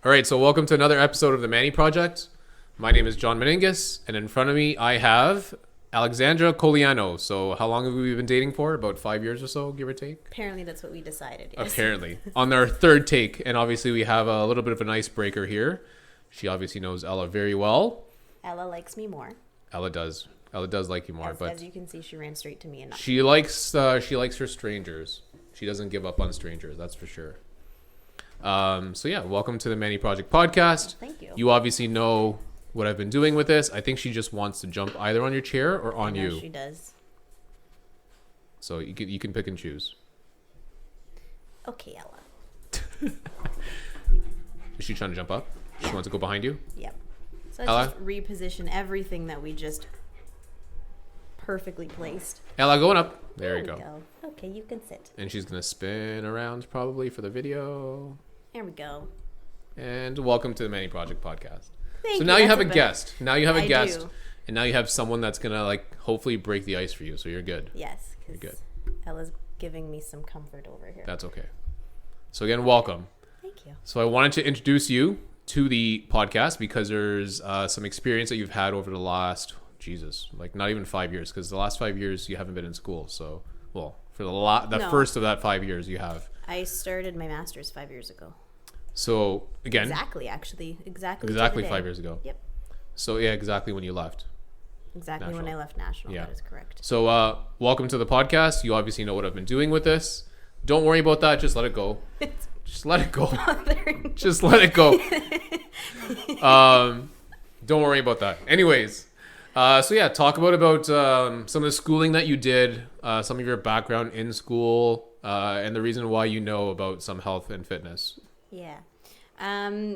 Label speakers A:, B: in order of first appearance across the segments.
A: All right, so welcome to another episode of the Manny Project. My name is John Meningus, and in front of me I have Alexandra Coliano. So how long have we been dating for? About 5 years or so, give or take?
B: Apparently that's what we decided. Yes.
A: Apparently. On our third take, and obviously we have a little bit of an icebreaker here. She obviously knows Ella very well.
B: Ella likes me more.
A: Ella does. Ella does like you more, but
B: as you can see, she ran straight to me and not
A: she likes her strangers. She doesn't give up on strangers, that's for sure. So yeah, welcome to the Manny Project podcast.
B: Thank you.
A: You obviously know what I've been doing with this. I think she just wants to jump either on your chair or on
B: I know
A: you.
B: She does.
A: So you can pick and choose.
B: Okay, Ella.
A: Is she trying to jump up? She wants to go behind you?
B: Yep. So let's
A: Ella?
B: just reposition everything that we just perfectly placed.
A: Ella, going up. There you
B: we
A: go.
B: Okay, you can sit.
A: And she's going to spin around probably for the video.
B: There we go.
A: And welcome to the Manny Project podcast.
B: Thank
A: So
B: you.
A: now you have a
B: That's
A: guest. Now you have a
B: I
A: guest.
B: do.
A: And now you have someone that's going to like hopefully break the ice for you. So you're good.
B: Yes,
A: You're
B: because
A: good.
B: Ella's giving me some comfort over here.
A: That's okay. So again, welcome.
B: Thank you.
A: So I wanted to introduce you to the podcast because there's some experience that you've had over the last, like not even 5 years, because the last 5 years you haven't been in school. So, well, for the first of that 5 years you have.
B: I started my master's 5 years ago.
A: So again,
B: Exactly to the
A: 5
B: day.
A: years ago.
B: Yep.
A: So yeah, exactly when you left.
B: Exactly when
A: National.
B: I left National.
A: Yeah.
B: That is correct.
A: So welcome to the podcast. You obviously know what I've been doing with this. Don't worry about that. Just let it go. Just let it go. Just let it go. Don't worry about that. Anyways, so yeah, talk about some of the schooling that you did, some of your background in school, and the reason why you know about some health and fitness.
B: Yeah.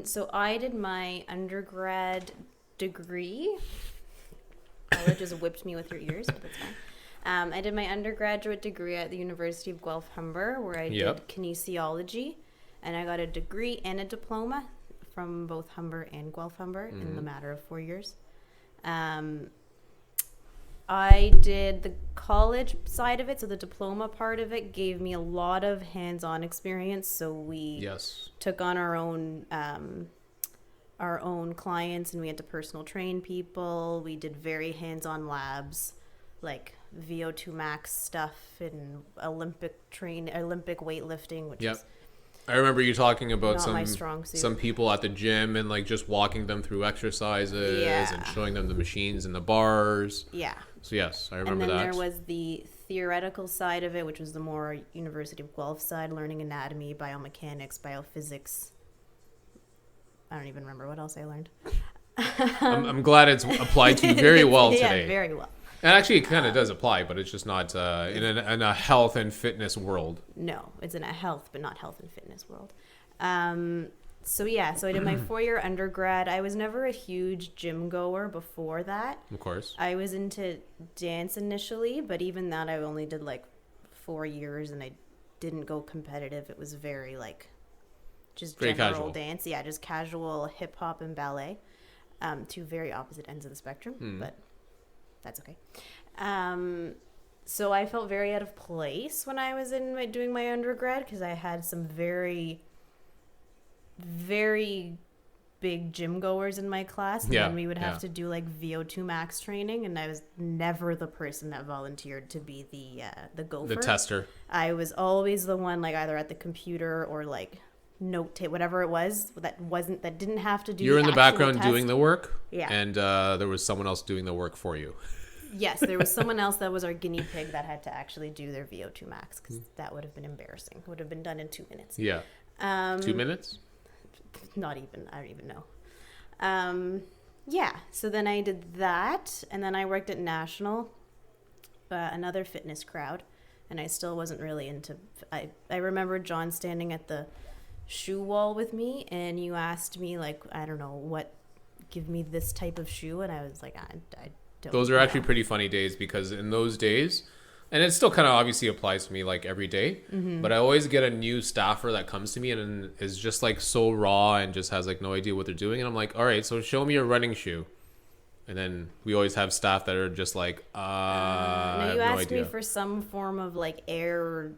B: So I did my undergrad degree. Ella just whipped me with your ears, but that's fine. I did my undergraduate degree at the University of Guelph Humber, where I did kinesiology, and I got a degree and a diploma from both Humber and Guelph Humber in the matter of 4 years. I did the college side of it, so the diploma part of it gave me a lot of hands-on experience. So we took on our own clients, and we had to personal train people. We did very hands-on labs, like VO2 max stuff and Olympic weightlifting, which is
A: I remember you talking about
B: not my strong suit.
A: some people at the gym and like just walking them through exercises and showing them the machines and the bars.
B: Yeah.
A: So yes, I remember that.
B: And then there was the theoretical side of it, which was the more University of Guelph side, learning anatomy, biomechanics, biophysics. I don't even remember what else I learned.
A: I'm glad it's applied to you very well today.
B: Yeah, very well.
A: And actually, it kind of does apply, but it's just not in a health and fitness world.
B: No, it's in a health, but not health and fitness world. So I did my 4-year undergrad. I was never a huge gym goer before that.
A: Of course.
B: I was into dance initially, but even that I only did like 4 years, and I didn't go competitive. It was very like just
A: very
B: general
A: casual
B: dance. Yeah, just casual hip hop and ballet. Two very opposite ends of the spectrum, but that's okay. So I felt very out of place when I was doing my undergrad, because I had some very, very big gym goers in my class, and then we would have to do like VO2 max training, and I was never the person that volunteered to be the gopher,
A: the tester.
B: I was always the one like either at the computer or like note tape, whatever it was that didn't have to do.
A: You're in the background
B: test.
A: doing the work,
B: yeah,
A: and there was someone else doing the work for you.
B: Yes, there was someone else that was our guinea pig that had to actually do their VO2 max, because that would have been embarrassing. It would have been done in 2 minutes.
A: Yeah. 2 minutes?
B: Not even. I don't even know. Yeah. So then I did that, and then I worked at National, another fitness crowd, and I still wasn't really into. I remember John standing at the shoe wall with me, and you asked me like, I don't know give me this type of shoe, and I was like, I don't.
A: Those are actually pretty funny days, because in those days, and it still kind of obviously applies to me like every day, but I always get a new staffer that comes to me and is just like so raw and just has like no idea what they're doing, and I'm like, all right, so show me your running shoe. And then we always have staff that are just like,
B: no,
A: I have
B: you
A: no
B: asked
A: idea.
B: me for some form of like air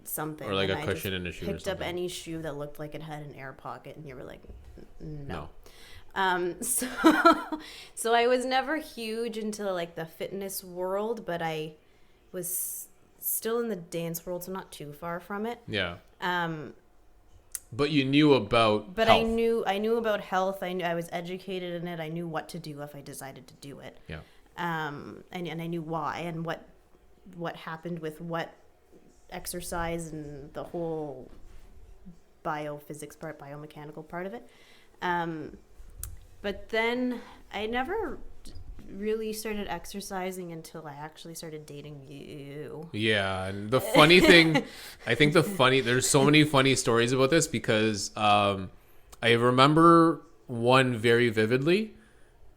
B: something,
A: or like
B: and
A: a
B: I
A: cushion
B: just
A: in a shoe or
B: picked up
A: something.
B: any shoe that looked like it had an air pocket, and you were like, No. So so I was never huge into like the fitness world, but I was still in the dance world, so not too far from it.
A: Yeah. But you knew about
B: But
A: health.
B: I knew about health. I was educated in it. I knew what to do if I decided to do it.
A: Yeah.
B: And I knew why and what happened with what exercise and the whole biophysics part, biomechanical part of it. But then I never really started exercising until I actually started dating you.
A: Yeah, and the funny thing, there's so many funny stories about this because I remember one very vividly,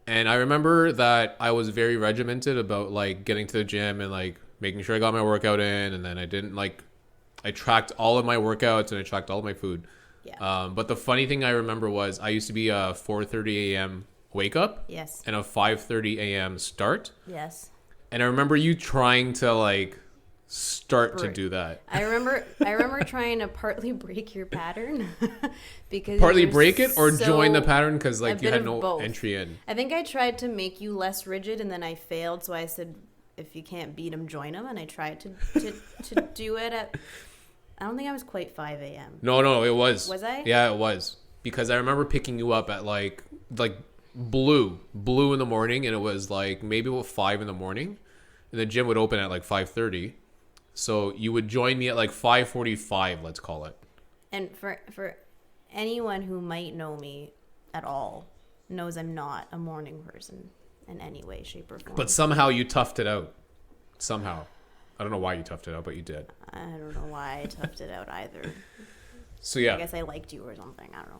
A: and I remember that I was very regimented about like getting to the gym and like making sure I got my workout in, and then I tracked all of my workouts and I tracked all of my food.
B: Yeah.
A: But the funny thing I remember was I used to be a 4:30 a.m. wake up.
B: Yes.
A: And a 5:30 a.m. start.
B: Yes.
A: And I remember you trying to like start to do that.
B: I remember trying to partly break your pattern because
A: Partly break it or join the
B: so-
A: pattern because like
B: a
A: you
B: bit
A: had
B: of
A: no
B: both.
A: entry in.
B: I think I tried to make you less rigid, and then I failed. So I said, if you can't beat them, join them. And I tried to do it at. I don't think I was quite 5 a.m.
A: No, it was.
B: Was I?
A: Yeah, it was. Because I remember picking you up at like blue in the morning, and it was like maybe about 5 in the morning, and the gym would open at like 5:30. So you would join me at like 5:45, let's call it.
B: And for anyone who might know me at all knows I'm not a morning person in any way, shape, or form.
A: But somehow you toughed it out. Somehow. I don't know why you toughed it out, but you did.
B: I don't know why I toughed it out either.
A: So yeah.
B: I guess I liked you or something. I don't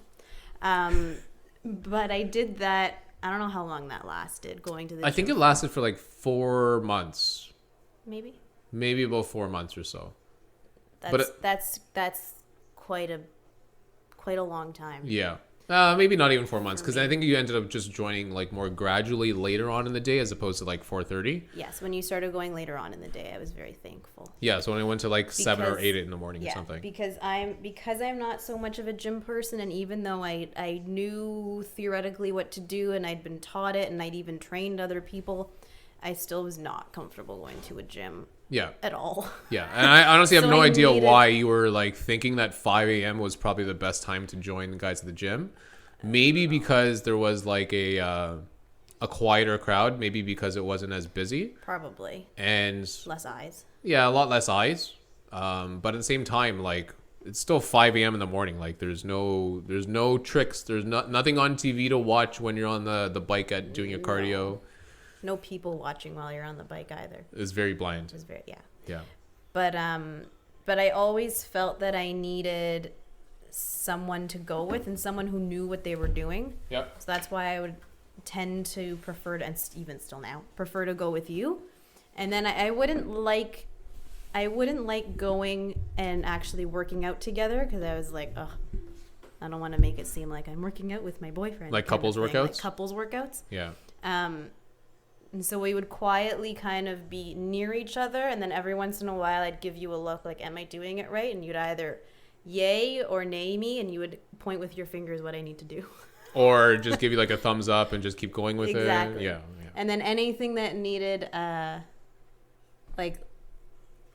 B: know. But I did that. I don't know how long that lasted. Going to the
A: I think it lasted for like 4 months. Maybe about 4 months or so.
B: That's quite a long time.
A: Yeah. Maybe not even 4 months, because I think you ended up just joining like more gradually later on in the day as opposed to like 4:30.
B: Yes, when you started going later on in the day, I was very thankful.
A: Yeah, so when I went to like 7 or 8 in the morning or something.
B: Because I'm not so much of a gym person, and even though I knew theoretically what to do and I'd been taught it and I'd even trained other people, I still was not comfortable going to a gym.
A: Yeah.
B: At all.
A: Yeah, and I honestly have
B: So
A: no
B: I
A: idea
B: needed-
A: why you were like thinking that 5 a.m. was probably the best time to join the guys at the gym. Maybe because there was like a quieter crowd. Maybe because it wasn't as busy.
B: Probably.
A: And
B: Less eyes.
A: yeah, a lot less eyes. But at the same time, like it's still 5 a.m. in the morning. Like there's no tricks. There's nothing on TV to watch when you're on the bike at doing your cardio.
B: No people watching while you're on the bike either.
A: It's very blind.
B: It was very
A: Yeah.
B: But I always felt that I needed someone to go with and someone who knew what they were doing.
A: Yep.
B: So that's why I would tend to prefer to, and even still now, prefer to go with you. And then I wouldn't like going and actually working out together, because I was like, ugh, I don't want to make it seem like I'm working out with my boyfriend.
A: Like
B: kind of
A: couples
B: thing.
A: workouts?
B: Like couples workouts.
A: Yeah.
B: And so we would quietly kind of be near each other, and then every once in a while I'd give you a look like, am I doing it right? And you'd either yay or nay me, and you would point with your fingers what I need to do.
A: Or just give you like a thumbs up and just keep going with
B: Exactly.
A: it. Yeah.
B: And then anything that needed like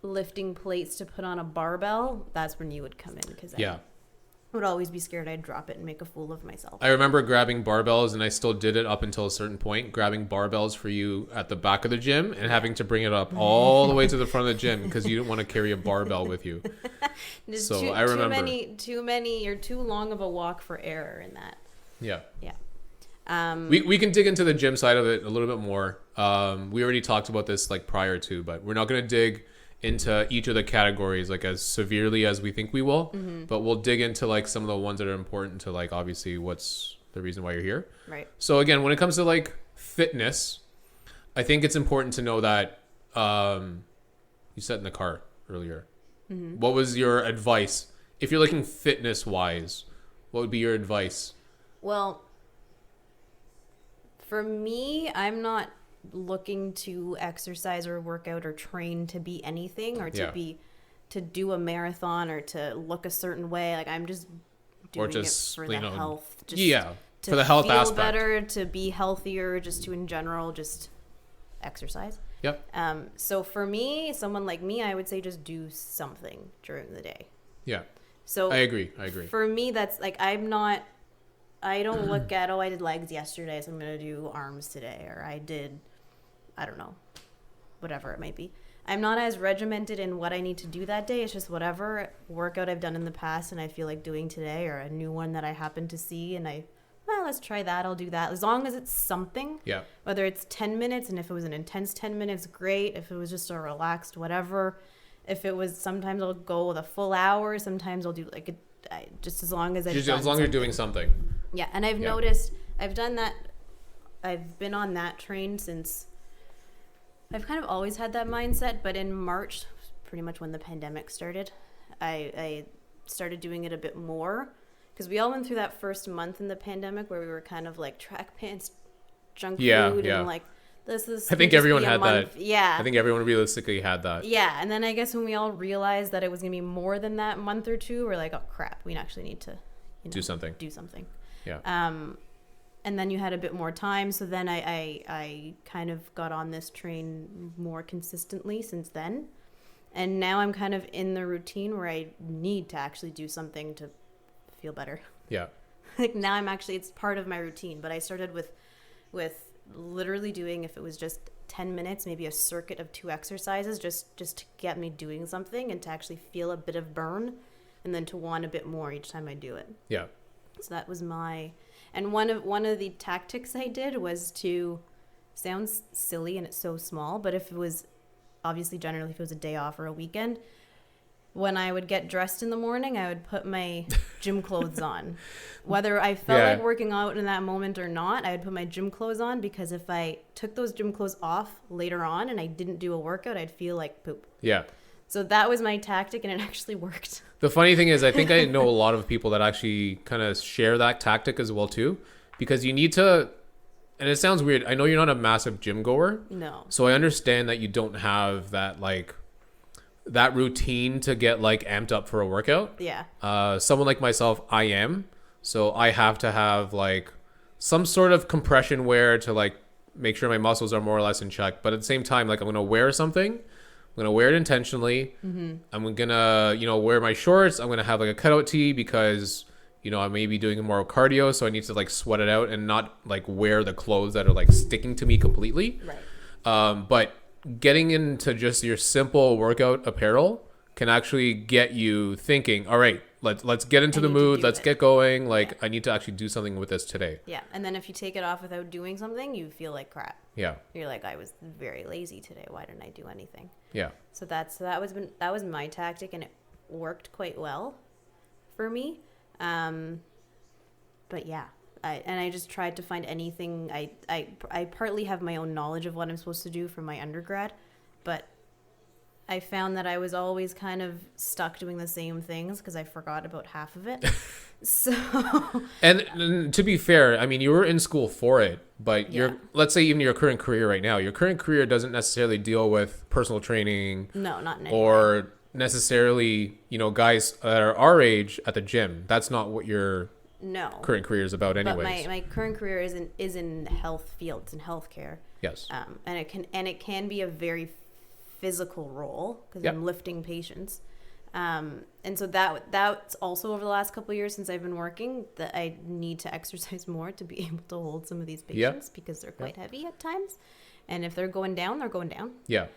B: lifting plates to put on a barbell, that's when you would come in, because I would always be scared I'd drop it and make a fool of myself.
A: I remember grabbing barbells, and I still did it up until a certain point, grabbing barbells for you at the back of the gym and having to bring it up all the way to the front of the gym because you didn't want to carry a barbell with you. So I remember.
B: Too many, or too long of a walk for error in that.
A: Yeah.
B: Yeah.
A: We can dig into the gym side of it a little bit more. We already talked about this like prior to, but we're not going to dig into each of the categories like as severely as we think we will, but we'll dig into like some of the ones that are important to like obviously what's the reason why you're here.
B: Right.
A: So again, when it comes to like fitness, I think it's important to know that you said in the car earlier. What was your advice if you're looking fitness wise? What would be your advice?
B: Well, for me, I'm not looking to exercise or work out or train to be anything, or to do a marathon or to look a certain way. Like, I'm just doing
A: just,
B: it for the health. Just
A: yeah,
B: to
A: for the health
B: feel
A: aspect.
B: better, to be healthier, just to in general, just exercise.
A: Yep.
B: So for me, someone like me, I would say just do something during the day.
A: Yeah.
B: So
A: I agree.
B: For me, that's like, I don't look at, oh, I did legs yesterday, so I'm going to do arms today. Or I don't know, whatever it might be. I'm not as regimented in what I need to do that day. It's just whatever workout I've done in the past and I feel like doing today, or a new one that I happen to see and let's try that. I'll do that. As long as it's something.
A: Yeah.
B: Whether it's 10 minutes, and if it was an intense 10 minutes, great. If it was just a relaxed whatever. If it was, sometimes I'll go with a full hour. Sometimes I'll do like just as long as
A: as long as you're doing something.
B: Yeah, and I've noticed, I've done that. I've been on that train since, I've kind of always had that mindset, but in March, pretty much when the pandemic started, I started doing it a bit more, because we all went through that first month in the pandemic where we were kind of like track pants, junk food, and like, this is.
A: I think everyone had that.
B: Yeah.
A: I think everyone realistically had that.
B: Yeah, and then I guess when we all realized that it was gonna be more than that month or two, we're like, oh crap, we actually need to
A: do something.
B: Yeah. And then you had a bit more time, so then I kind of got on this train more consistently since then, and now I'm kind of in the routine where I need to actually do something to feel better.
A: Yeah.
B: Like now it's part of my routine, but I started with literally doing, if it was just 10 minutes, maybe a circuit of 2 exercises, just to get me doing something and to actually feel a bit of burn, and then to want a bit more each time I do it.
A: Yeah.
B: So that was and one of the tactics I did was to, sounds silly and it's so small, but if it was, obviously generally if it was a day off or a weekend, when I would get dressed in the morning, I would put my gym clothes on. Whether I felt like working out in that moment or not, I would put my gym clothes on, because if I took those gym clothes off later on and I didn't do a workout, I'd feel like poop.
A: Yeah. So
B: that was my tactic, and it actually worked.
A: The funny thing is, I think I know a lot of people that actually kind of share that tactic as well too, because you need to, and it sounds weird, I know you're not a massive gym goer.
B: No.
A: So I understand that you don't have that that routine to get like amped up for a workout.
B: Yeah.
A: Someone like myself, I am. So I have to have like some sort of compression wear to like make sure my muscles are more or less in check. But at the same time, like I'm going to wear something. I'm going to wear it intentionally. Mm-hmm. I'm going to, wear my shorts. I'm going to have like a cutout tee because, I may be doing more cardio. So I need to like sweat it out and not like wear the clothes that are like sticking to me completely.
B: Right.
A: But getting into just your simple workout apparel can actually get you thinking, all right, let's get into the mood. Let's get going. Like, I need to actually do something with this today.
B: Yeah. And then if you take it off without doing something, you feel like crap.
A: Yeah.
B: You're like, I was very lazy today. Why didn't I do anything?
A: Yeah.
B: So that was my tactic, and it worked quite well for me. But yeah, I just tried to find anything. I partly have my own knowledge of what I'm supposed to do from my undergrad, but I found that I was always kind of stuck doing the same things because I forgot about half of it. So,
A: and to be fair, I mean, you were in school for it, but let's say even your current career right now, your current career doesn't necessarily deal with personal training.
B: No, not in any
A: or
B: way.
A: Necessarily, guys that are our age at the gym. That's not what your current career is about anyways.
B: But my current career is in health fields, in healthcare.
A: Yes.
B: And it can be a very physical role because I'm lifting patients. And so that's also over the last couple of years since I've been working, that I need to exercise more to be able to hold some of these patients because they're quite heavy at times. And if they're going down, they're going down. Yeah.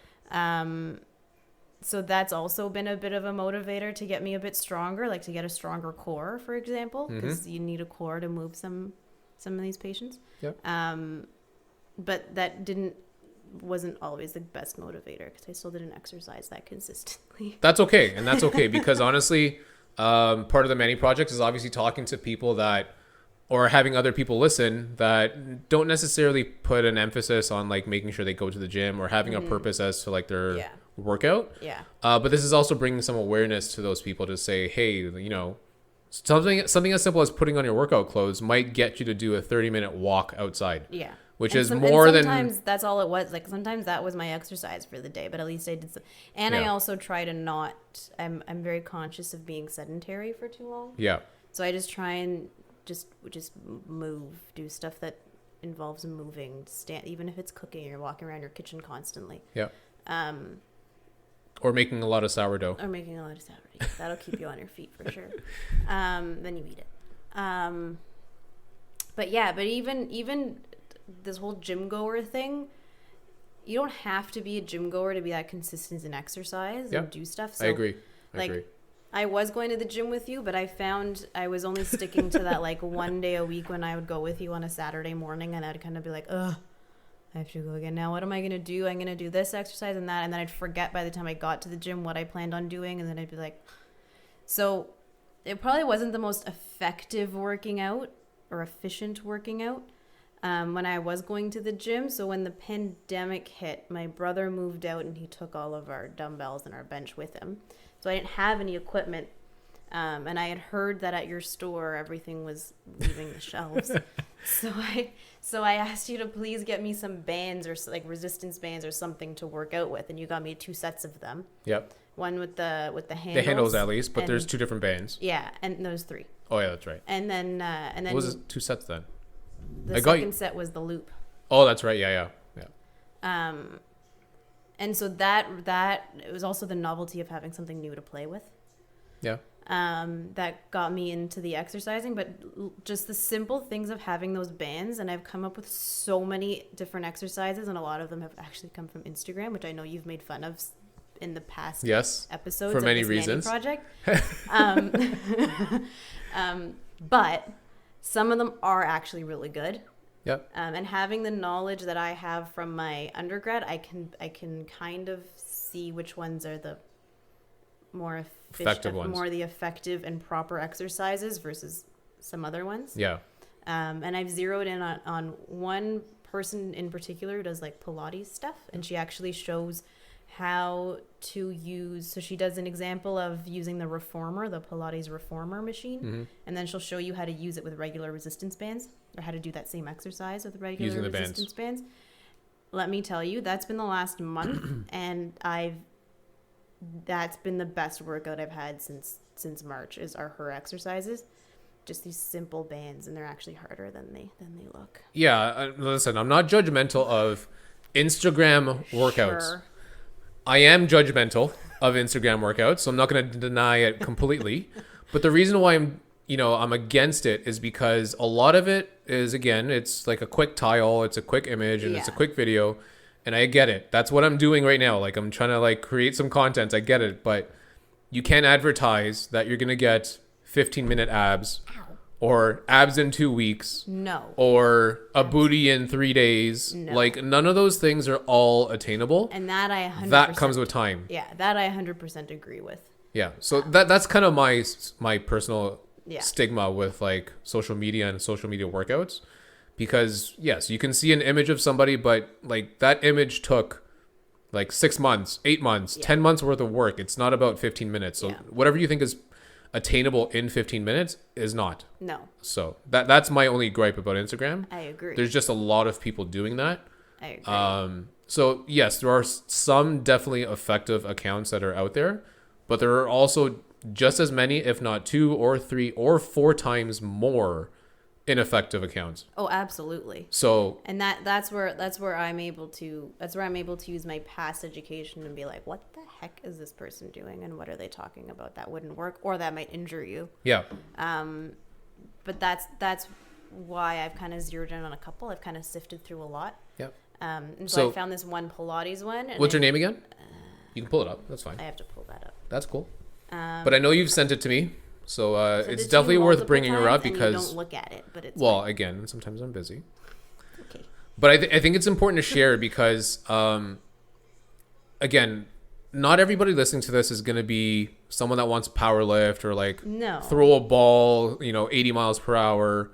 B: So that's also been a bit of a motivator to get me a bit stronger, like to get a stronger core, for example, because you need a core to move some of these patients. Yep. But that wasn't always the best motivator because I still didn't exercise that consistently.
A: That's okay. And that's okay because honestly, part of the Manny project is obviously talking to people or having other people listen that don't necessarily put an emphasis on like making sure they go to the gym or having a purpose as to like their workout. Yeah. But this is also bringing some awareness to those people to say, hey, something as simple as putting on your workout clothes might get you to do a 30-minute walk outside. Yeah. Which is more than...
B: Sometimes that's all it was. Like sometimes that was my exercise for the day, but at least I did some... And I also try to not... I'm very conscious of being sedentary for too long. Yeah. So I just try and just move, do stuff that involves moving, stand, even if it's cooking, you're walking around your kitchen constantly.
A: Yeah. Or making a lot of sourdough.
B: That'll keep you on your feet for sure. Then you eat it. But even this whole gym goer thing, you don't have to be a gym goer to be that consistent in exercise and do stuff. So,
A: I agree.
B: I was going to the gym with you, but I found I was only sticking to that like one day a week when I would go with you on a Saturday morning, and I'd kind of be like, ugh, I have to go again. Now what am I going to do? I'm going to do this exercise and that, and then I'd forget by the time I got to the gym what I planned on doing, and then I'd be like, so it probably wasn't the most effective working out or efficient working out when I was going to the gym. So when the pandemic hit, my brother moved out and he took all of our dumbbells and our bench with him. So I didn't have any equipment. And I had heard that at your store, everything was leaving the shelves. So I asked you to please get me some bands or like resistance bands or something to work out with. And you got me 2 sets of them.
A: Yep.
B: One with the handles.
A: The handles at least, but there's 2 different bands.
B: Yeah. And those 3.
A: Oh yeah, that's right.
B: And then
A: what was it? 2 sets then?
B: The second set was the loop.
A: Oh, that's right. Yeah.
B: And so that it was also the novelty of having something new to play with.
A: Yeah.
B: That got me into the exercising, but just the simple things of having those bands, and I've come up with so many different exercises, and a lot of them have actually come from Instagram, which I know you've made fun of in the past episodes
A: for many
B: of this
A: reasons.
B: Manny project. But some of them are actually really good.
A: Yep.
B: And having the knowledge that I have from my undergrad, I can kind of see which ones are the more
A: effective ones,
B: more the effective and proper exercises versus some other ones.
A: Yeah.
B: And I've zeroed in on one person in particular who does like Pilates stuff, and she actually shows how to use, so she does an example of using the Pilates reformer machine, and then she'll show you how to use it with regular resistance bands, or how to do that same exercise with regular resistance bands. Let me tell you, that's been the last month, and that's been the best workout I've had since March are her exercises. Just these simple bands, and they're actually harder than they look.
A: Yeah, listen, I'm not judgmental of Instagram workouts.
B: Sure.
A: I am judgmental of Instagram workouts, so I'm not going to deny it completely. But the reason why I'm against it is because a lot of it is, again, it's like a quick tile, it's a quick image, and it's a quick video. And I get it. That's what I'm doing right now. Like, I'm trying to like create some content. I get it. But you can't advertise that you're going to get 15-minute abs or abs in 2 weeks.
B: No.
A: Or a booty in 3 days.
B: No.
A: Like, none of those things are all attainable.
B: And that I 100%.
A: That comes with time.
B: Yeah, that I 100% agree with.
A: Yeah. So that's kind of my personal stigma with like social media and social media workouts. Because yes, you can see an image of somebody, but like that image took like 6 months, 8 months, 10 months worth of work. It's not about 15 minutes. So whatever you think is attainable in 15 minutes is not.
B: No.
A: So that's my only gripe about Instagram.
B: I agree.
A: There's just a lot of people doing that.
B: I agree.
A: So yes, there are some definitely effective accounts that are out there, but there are also just as many, if not 2 or 3 or 4 times more ineffective accounts.
B: Oh, absolutely.
A: So,
B: and that's where I'm able to use my past education and be like, what the heck is this person doing, and what are they talking about that wouldn't work or that might injure you?
A: Yeah.
B: But that's why I've kind of zeroed in on a couple. I've kind of sifted through a lot.
A: Yep.
B: And so I found this one Pilates one.
A: What's your name again? You can pull it up. That's fine.
B: I have to pull that up.
A: That's cool. But I know you've sent it to me. So it's definitely worth bringing her up because
B: you don't look at it, but it's
A: again, sometimes I'm busy.
B: Okay.
A: But I think it's important to share because again, not everybody listening to this is going to be someone that wants power lift or like throw a ball, 80 miles per hour.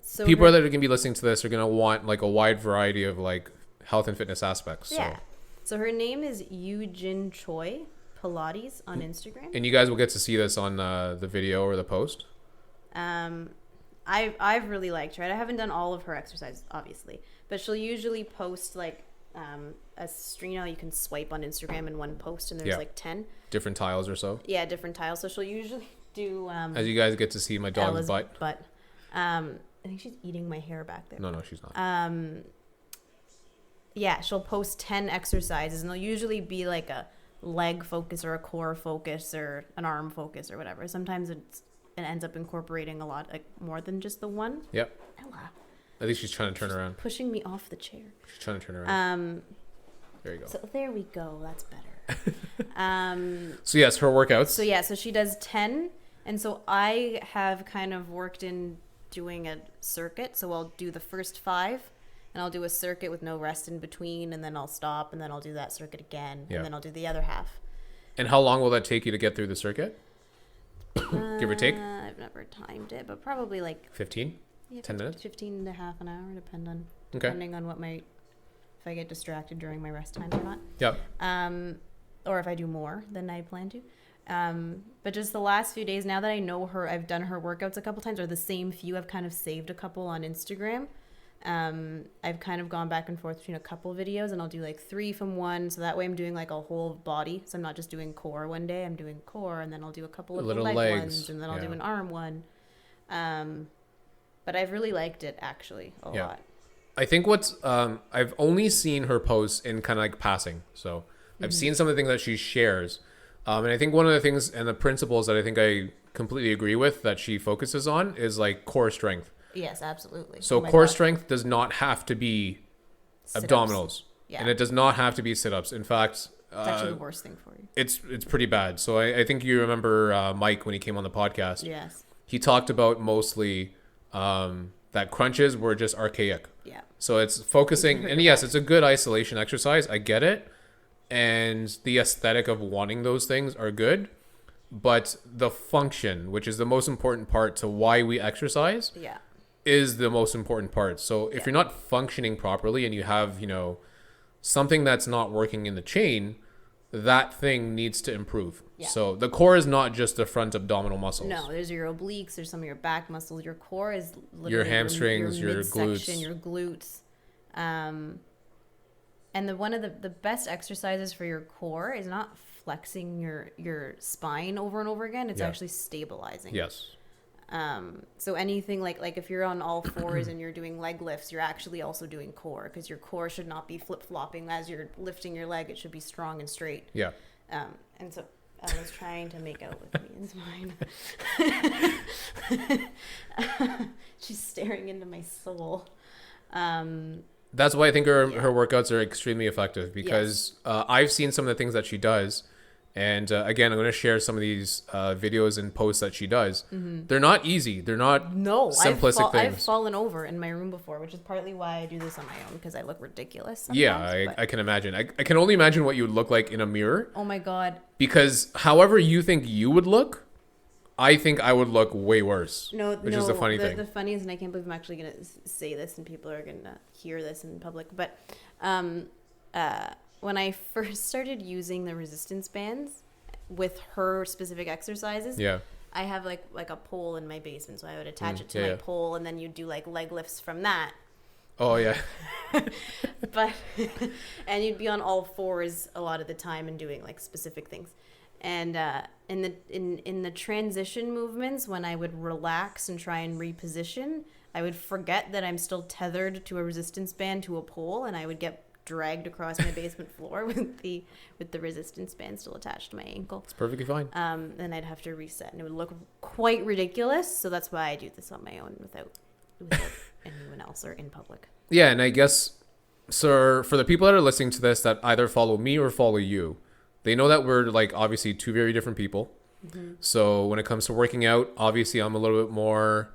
A: So people that are going to be listening to this are going to want like a wide variety of like health and fitness aspects.
B: Yeah. So her name is Eugene Choi. Pilates on Instagram,
A: and you guys will get to see this on the video or the post.
B: I've really liked her. I haven't done all of her exercises, obviously, but she'll usually post like a string. You can swipe on Instagram in one post, and there's like 10
A: different tiles or so.
B: Yeah, different tiles. So she'll usually do
A: As you guys get to see my dog's
B: Ella's
A: butt.
B: butt. I think she's eating my hair back there.
A: No, she's not.
B: Yeah, she'll post 10 exercises, and they'll usually be like a leg focus or a core focus or an arm focus or whatever. Sometimes it ends up incorporating a lot, like more than just the one.
A: Yep.
B: Ella.
A: I think she's trying to turn around.
B: Pushing me off the chair.
A: She's trying to turn around. There you go.
B: So there we go. That's better.
A: So yes, her workouts.
B: So she does 10, and so I have kind of worked in doing a circuit. So I'll do the first 5, and I'll do a circuit with no rest in between, and then I'll stop, and then I'll do that circuit again, and then I'll do the other half.
A: And how long will that take you to get through the circuit? Give or take?
B: I've never timed it, but probably like
A: 15? 10 minutes?
B: 15 to half an hour, depending on if I get distracted during my rest times or not.
A: Yep.
B: Or if I do more than I plan to. But just the last few days, now that I know her, I've done her workouts a couple times, or the same few. I've kind of saved a couple on Instagram. I've kind of gone back and forth between a couple videos, and I'll do like 3 from one, so that way I'm doing like a whole body. So I'm not just doing core one day, I'm doing core, and then I'll do a couple of
A: little
B: leg
A: legs
B: ones, and then I'll do an arm one. But I've really liked it actually a lot.
A: I think I've only seen her posts in kind of like passing, so I've seen some of the things that she shares, and I think one of the things and the principles that I think I completely agree with that she focuses on is like core strength.
B: Yes, absolutely.
A: So core strength does not have to be
B: Sit-ups.
A: Abdominals, and it does not have to be sit-ups. In fact,
B: it's actually the worst thing for you.
A: It's pretty bad. So I think you remember Mike when he came on the podcast.
B: Yes.
A: He talked about mostly that crunches were just archaic.
B: Yeah.
A: So it's focusing, and yes, it's a good isolation exercise. I get it. And the aesthetic of wanting those things are good. But the function, which is the most important part to why we exercise, is the most important part. So if you're not functioning properly and you have, something that's not working in the chain, that thing needs to improve. Yeah. So the core is not just the front abdominal muscles.
B: No, there's your obliques, there's some of your back muscles. Your core is literally
A: your hamstrings, your glutes.
B: Your glutes. And one of the best exercises for your core is not flexing your spine over and over again. It's actually stabilizing.
A: Yes.
B: So anything like if you're on all fours and you're doing leg lifts, you're actually also doing core, because your core should not be flip-flopping as you're lifting your leg. It should be strong and straight. Yeah. And so I was trying to make out with me. It's mine. She's staring into my soul.
A: That's why I think her workouts are extremely effective, because I've seen some of the things that she does. And again, I'm going to share some of these videos and posts that she does. Mm-hmm. They're not easy. They're not simplistic things.
B: I've fallen over in my room before, which is partly why I do this on my own, because I look ridiculous sometimes.
A: Yeah, I can imagine. I can only imagine what you would look like in a mirror.
B: Oh my God.
A: Because however you think you would look, I think I would look way worse. Which is the funny thing.
B: The funniest, and I can't believe I'm actually going to say this and people are going to hear this in public, but when I first started using the resistance bands with her specific exercises, I have like a pole in my basement, so I would attach it to my pole, and then you do like leg lifts from that.
A: Oh yeah.
B: But and you'd be on all fours a lot of the time and doing like specific things. And in the transition movements, when I would relax and try and reposition, I would forget that I'm still tethered to a resistance band to a pole, and I would get dragged across my basement floor with the resistance band still attached to my ankle.
A: It's perfectly fine.
B: Then I'd have to reset, and it would look quite ridiculous. So that's why I do this on my own without anyone else or in public.
A: Yeah, and I guess so for the people that are listening to this that either follow me or follow you, they know that we're like obviously two very different people. Mm-hmm. So when it comes to working out, obviously I'm a little bit more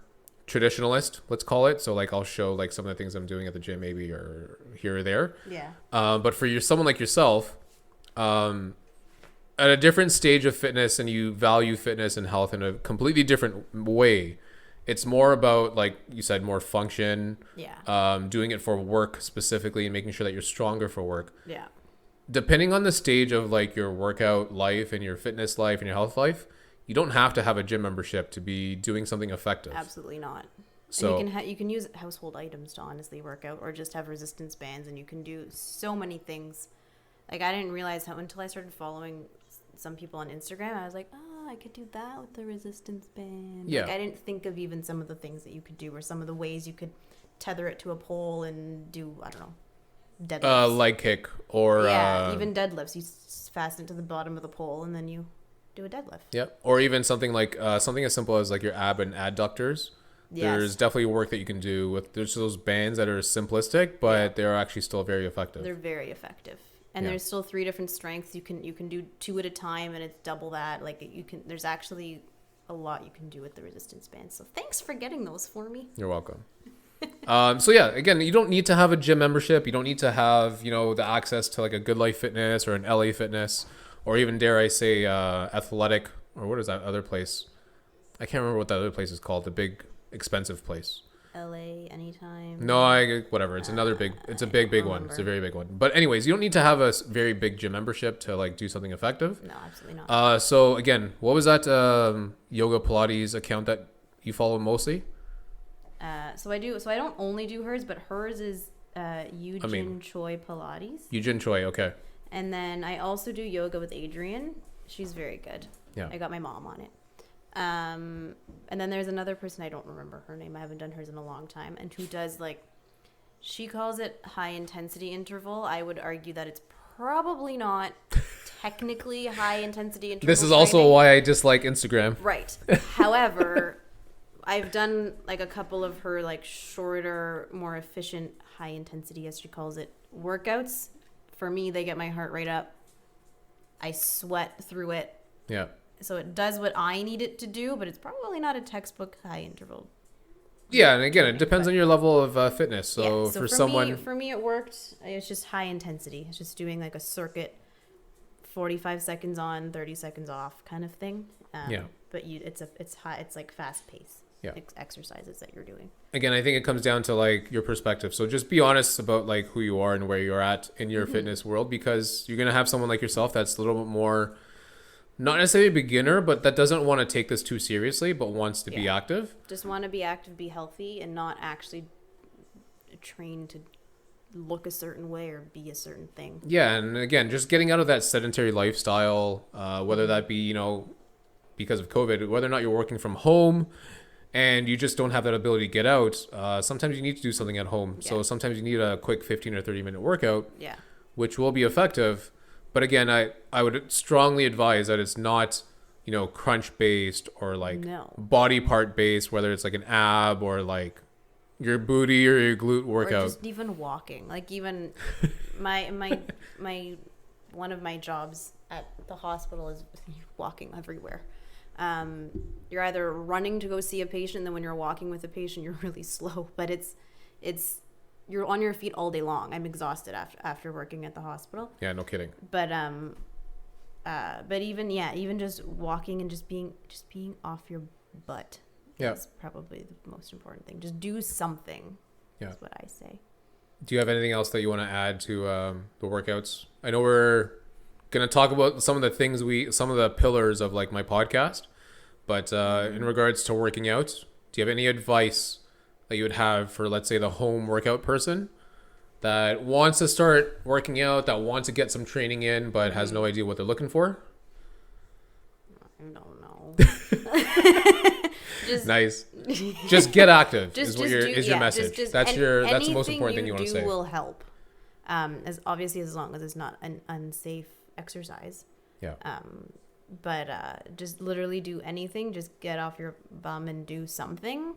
A: traditionalist, let's call it. So like I'll show like some of the things I'm doing at the gym maybe or here or there. Yeah. But for someone like yourself, at a different stage of fitness, and you value fitness and health in a completely different way. It's more about, like you said, more function. Yeah. Doing it for work specifically and making sure that you're stronger for work. Yeah. Depending on the stage of like your workout life and your fitness life and your health life, you don't have to have a gym membership to be doing something effective.
B: Absolutely not. So and you can use household items to honestly work out, or just have resistance bands, and you can do so many things. Like I didn't realize how until I started following some people on Instagram. I was like, I could do that with the resistance band.
A: Yeah.
B: Like, I didn't think of even some of the things that you could do, or some of the ways you could tether it to a pole and do, I don't know, deadlifts.
A: Leg kick or
B: even deadlifts. You fasten it to the bottom of the pole and then you do a deadlift.
A: Yeah, or even something like something as simple as like your ab and adductors.
B: Yes.
A: There's definitely work that you can do with there's those bands that are simplistic, but they're actually still very effective.
B: They're very effective. And there's still 3 different strengths. You can do 2 at a time, and it's double that. Like, there's actually a lot you can do with the resistance band. So thanks for getting those for me.
A: You're welcome. So yeah, again, you don't need to have a gym membership. You don't need to have, the access to like a Good Life Fitness or an LA Fitness, or even, dare I say, Athletic, or what is that other place? I can't remember what that other place is called. The big expensive place.
B: LA Anytime.
A: No, whatever. It's another big. It's a big one. It's a very big one. But anyways, you don't need to have a very big gym membership to like do something effective.
B: No, absolutely not.
A: So again, what was that yoga Pilates account that you follow mostly?
B: So I don't only do hers, but hers is Eugene Choi Pilates.
A: Eugene Choi. Okay.
B: And then I also do yoga with Adrienne. She's very good.
A: Yeah.
B: I got my mom on it. And then there's another person, I don't remember her name. I haven't done hers in a long time. And who does she calls it high intensity interval. I would argue that it's probably not technically high intensity interval.
A: This is also why I dislike Instagram.
B: Right. However, I've done a couple of her shorter, more efficient, high intensity, as she calls it, workouts. For me, they get my heart rate up. I sweat through it.
A: Yeah.
B: So it does what I need it to do, but it's probably not a textbook high interval.
A: Yeah, and again, it depends on your level of fitness. So, for someone,
B: for me, it worked. It's just high intensity. It's just doing a circuit, 45 seconds on, 30 seconds off, kind of thing.
A: Yeah.
B: But it's high. It's fast pace.
A: Yeah.
B: Exercises that you're doing.
A: Again, I think it comes down to your perspective. So just be honest about who you are and where you're at in your fitness world, because you're gonna have someone like yourself that's a little bit more. Not necessarily a beginner, but that doesn't want to take this too seriously, but wants to be active.
B: Just want to be active, be healthy, and not actually train to look a certain way or be a certain thing.
A: Yeah, and again, just getting out of that sedentary lifestyle, whether that be, because of COVID, whether or not you're working from home and you just don't have that ability to get out, sometimes you need to do something at home. Yeah. So sometimes you need a quick 15 or 30-minute workout, which will be effective. But again, I would strongly advise that it's not, crunch based or body part based, whether it's an ab or your booty or your glute workout.
B: Or just even walking. Even my one of my jobs at the hospital is walking everywhere. You're either running to go see a patient, and then when you're walking with a patient, you're really slow. But it's you're on your feet all day long. I'm exhausted after working at the hospital.
A: Yeah, no kidding.
B: But even just walking and just being off your butt is probably the most important thing. Just do something. Yeah, that's what I say.
A: Do you have anything else that you want to add to the workouts? I know we're gonna talk about some of the pillars of my podcast, but in regards to working out, do you have any advice that you would have for, let's say, the home workout person that wants to start working out, that wants to get some training in, but has no idea what they're looking for?
B: I don't know.
A: Nice. Just get active is your message. That's the most important thing you want to say.
B: Anything you do will help. As long as it's not an unsafe exercise.
A: Yeah.
B: But just literally do anything. Just get off your bum and do something.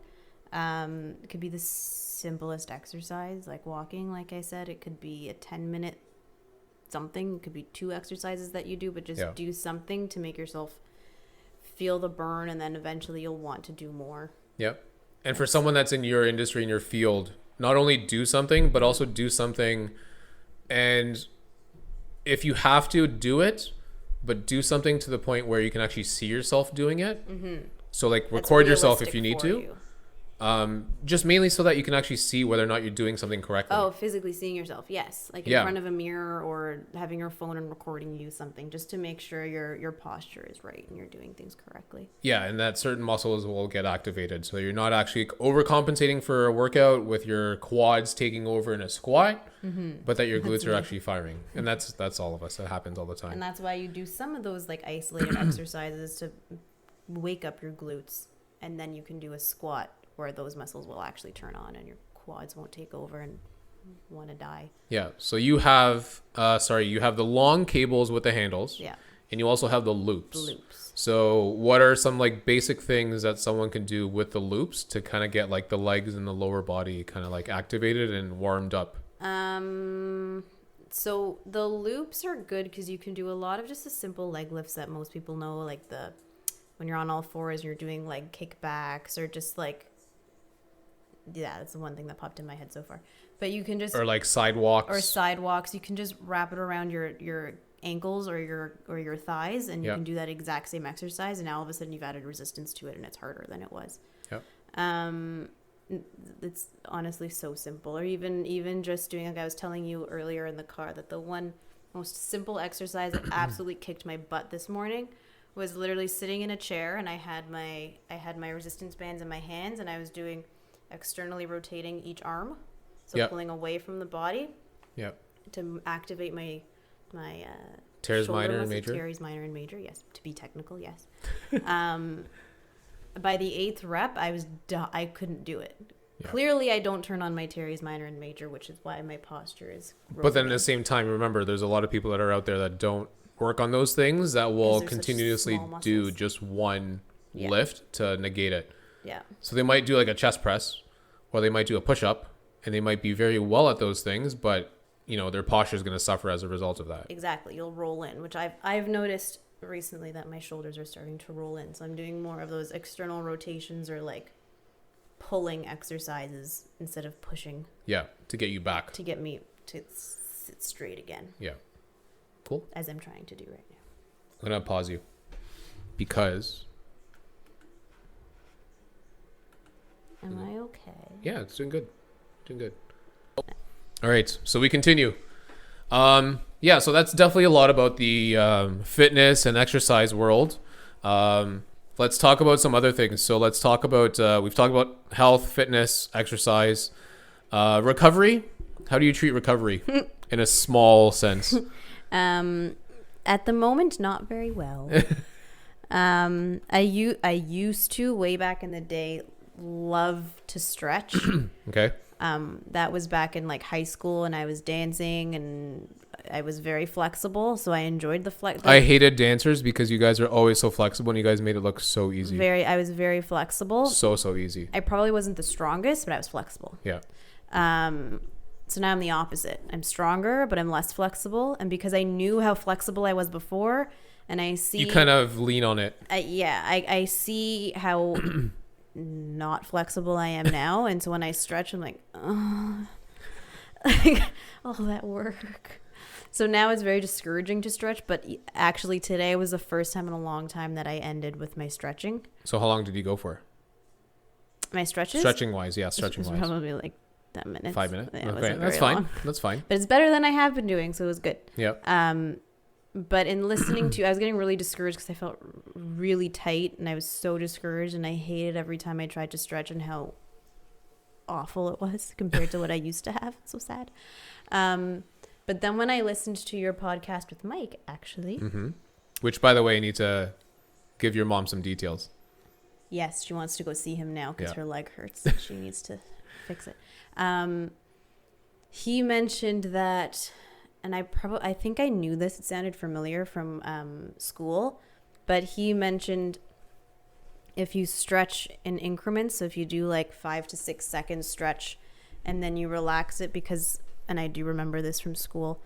B: It could be the simplest exercise, like walking, like I said. It could be a 10-minute something. It could be 2 exercises that you do, but just do something to make yourself feel the burn, and then eventually you'll want to do more. Yep.
A: And for someone that's in your industry, in your field, not only do something, but also do something, and if you have to, do it, but do something to the point where you can actually see yourself doing it. Mm-hmm. So record yourself if you need to. Just mainly so that you can actually see whether or not you're doing something correctly.
B: Oh, physically seeing yourself. Yes. Like in front of a mirror or having your phone and recording you something just to make sure your posture is right and you're doing things correctly.
A: Yeah, and that certain muscles will get activated. So you're not actually overcompensating for a workout with your quads taking over in a squat, but that your glutes are actually firing. And that's all of us. That happens all the time.
B: And that's why you do some of those like isolated exercises to wake up your glutes, and then you can do a squat where those muscles will actually turn on and your quads won't take over and want to die.
A: Yeah. So you have you have the long cables with the handles.
B: Yeah.
A: And you also have the loops.
B: The loops.
A: So what are some like basic things that someone can do with the loops to kind of get like the legs and the lower body kind of like activated and warmed up?
B: So the loops are good because you can do a lot of just the simple leg lifts that most people know, like when you're on all fours, you're doing like kickbacks or just like, yeah, that's the one thing that popped in my head so far. But you can just,
A: or like sidewalks.
B: You can just wrap it around your ankles or your thighs, and you can do that exact same exercise. And now all of a sudden you've added resistance to it, and it's harder than it was.
A: Yep.
B: It's honestly so simple. Or even just doing, like I was telling you earlier in the car, that the one most simple exercise that absolutely kicked my butt this morning was literally sitting in a chair, and I had my resistance bands in my hands, and I was doing externally rotating each arm, so pulling away from the body, to activate my
A: teres minor and major.
B: Teres minor and major, yes, to be technical, yes. By the 8th rep, I couldn't do it. Yeah. Clearly, I don't turn on my teres minor and major, which is why my posture is broken.
A: But then at the same time, remember, there's a lot of people that are out there that don't work on those things, that will continuously do just one lift to negate it.
B: Yeah.
A: So they might do like a chest press, or they might do a push-up, and they might be very well at those things, but their posture is going to suffer as a result of that.
B: Exactly. You'll roll in, which I've noticed recently that my shoulders are starting to roll in. So I'm doing more of those external rotations or like pulling exercises instead of pushing.
A: Yeah, to get you back.
B: To get me to sit straight again.
A: Yeah. Cool.
B: As I'm trying to do right now.
A: I'm going to pause you because...
B: Am I okay?
A: Yeah, it's doing good. All right, so we continue. So that's definitely a lot about the fitness and exercise world. Let's talk about some other things. So let's talk about, we've talked about health, fitness, exercise, recovery. How do you treat recovery in a small sense?
B: At the moment, not very well. I used to, way back in the day, love to stretch.
A: Okay.
B: That was back in like high school, and I was dancing, and I was very flexible, so I enjoyed the flex.
A: I hated dancers because you guys are always so flexible, and you guys made it look so easy.
B: I was very flexible.
A: So easy.
B: I probably wasn't the strongest, but I was flexible.
A: Yeah.
B: So now I'm the opposite. I'm stronger, but I'm less flexible, and because I knew how flexible I was before, and I see
A: you kind of lean on it.
B: I see how not flexible I am now, and so when I stretch, I'm like, oh, like all that work. So now it's very discouraging to stretch, but actually today was the first time in a long time that I ended with my stretching.
A: So how long did you go for?
B: My stretches?
A: Stretching wise, yeah, stretching wise.
B: Probably like 10 minutes.
A: 5 minutes.
B: Yeah,
A: okay, that's fine.
B: Long.
A: That's fine.
B: But it's better than I have been doing, so it was good.
A: Yeah.
B: But in listening to, I was getting really discouraged because I felt really tight, and I was so discouraged, and I hated every time I tried to stretch and how awful it was compared to what I used to have. So sad. But then when I listened to your podcast with Mike, actually.
A: Mm-hmm. Which, by the way, you need to give your mom some details.
B: Yes, she wants to go see him now because her leg hurts. She needs to fix it. He mentioned that, and I think I knew this. It sounded familiar from school, but he mentioned if you stretch in increments, so if you do like 5 to 6 seconds stretch, and then you relax it because, and I do remember this from school,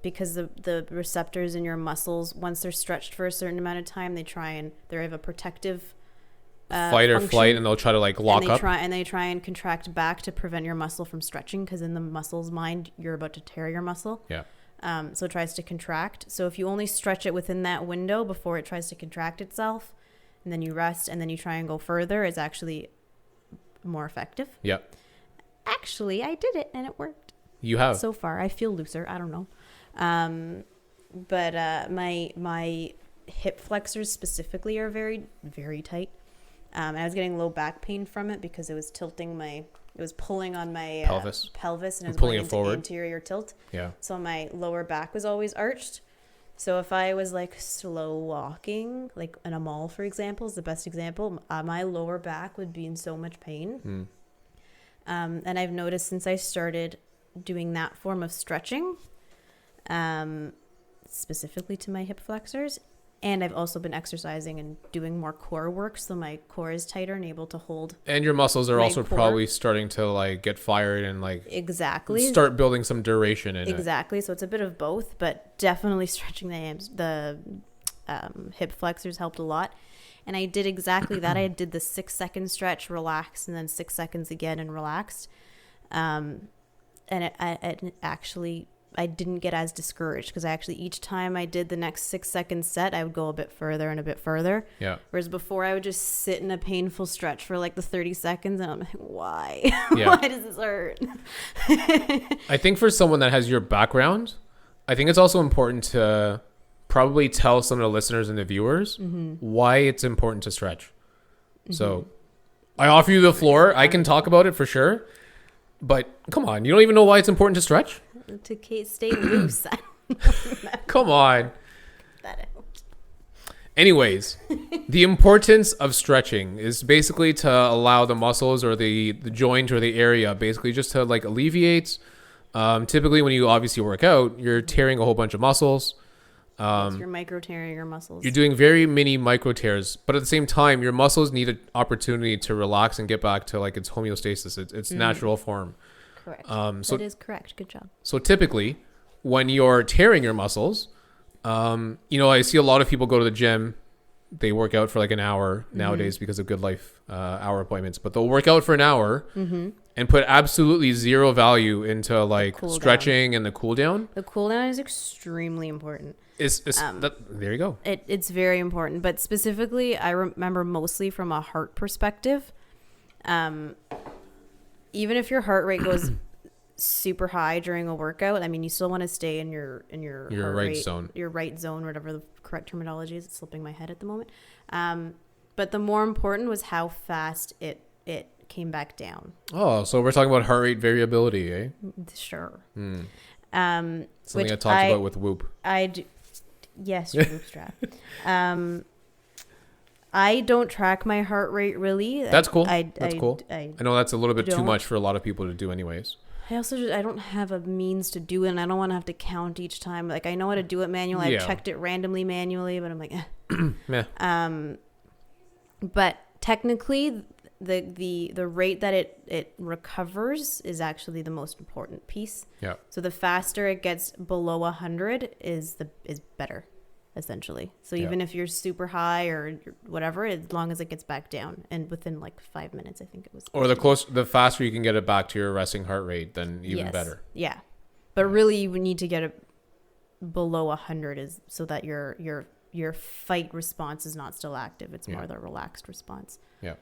B: because the receptors in your muscles, once they're stretched for a certain amount of time, they have a protective
A: fight or flight, and they'll try to like lock up.
B: They try and contract back to prevent your muscle from stretching, because in the muscle's mind, you're about to tear your muscle.
A: Yeah.
B: So it tries to contract. So if you only stretch it within that window before it tries to contract itself, and then you rest, and then you try and go further, it's actually more effective.
A: Yeah.
B: Actually, I did it and it worked.
A: You have.
B: So far, I feel looser. I don't know. But my hip flexors specifically are very, very tight. And I was getting low back pain from it because it was pulling on my pelvis and it was
A: pulling
B: going
A: it
B: into
A: forward.
B: Anterior tilt.
A: Yeah.
B: So my lower back was always arched. So if I was like slow walking, like in a mall, for example, is the best example, my lower back would be in so much pain. And I've noticed since I started doing that form of stretching, specifically to my hip flexors, and I've also been exercising and doing more core work, so my core is tighter and able to hold.
A: And your muscles are also
B: core.
A: probably starting to like get fired and like
B: exactly
A: start building some duration in it.
B: Exactly. So it's a bit of both, but definitely stretching the hip flexors helped a lot. And I did exactly that. I did the 6-second stretch, relaxed, and then 6 seconds again and relaxed. And it actually, I didn't get as discouraged because each time I did the next 6-second set, I would go a bit further and a bit further.
A: Yeah.
B: Whereas before I would just sit in a painful stretch for like the 30 seconds and I'm like, why?
A: Yeah.
B: Why does this hurt?
A: I think for someone that has your background, I think it's also important to probably tell some of the listeners and the viewers why it's important to stretch. So I offer you the floor. I can talk about it for sure. But come on, you don't even know why it's important to stretch?
B: To stay loose.
A: Come on.
B: That out.
A: Anyways, the importance of stretching is basically to allow the muscles or the joint or the area basically just to like alleviate. Typically when you obviously work out, you're tearing a whole bunch of muscles.
B: You're micro tearing your muscles.
A: You're doing very mini micro tears, but at the same time, your muscles need an opportunity to relax and get back to like its homeostasis, its natural form.
B: Correct.
A: So
B: that is correct. Good job.
A: So typically, when you're tearing your muscles, I see a lot of people go to the gym. They work out for like an hour nowadays because of Good Life hour appointments, but they'll work out for an hour and put absolutely zero value into like stretching and the cool down.
B: The cool down is extremely important.
A: There you go.
B: It's very important, but specifically, I remember mostly from a heart perspective. Even if your heart rate goes super high during a workout, I mean, you still want to stay in your heart
A: right
B: rate,
A: zone,
B: your right zone, whatever the correct terminology is. It's slipping my head at the moment. But the more important was how fast it came back down.
A: Oh, so we're talking about heart rate variability, eh?
B: Sure.
A: Something I talked about with Whoop.
B: I do. Yes, your Whoop strap. I don't track my heart rate really.
A: That's cool. That's cool. I know that's a little bit too much for a lot of people to do anyways.
B: I also I don't have a means to do it, and I don't want to have to count each time. Like, I know how to do it manually. I've checked it randomly manually, but I'm like,
A: Meh.
B: But technically, the rate that it recovers is actually the most important piece.
A: Yeah.
B: So the faster it gets below 100 is better, essentially. So even if you're super high or whatever, as long as it gets back down and within like 5 minutes, I think it was.
A: Or the faster you can get it back to your resting heart rate, then even better.
B: Yeah. But really, you need to get it below 100 is so that your fight response is not still active. It's more the relaxed response.
A: Yeah.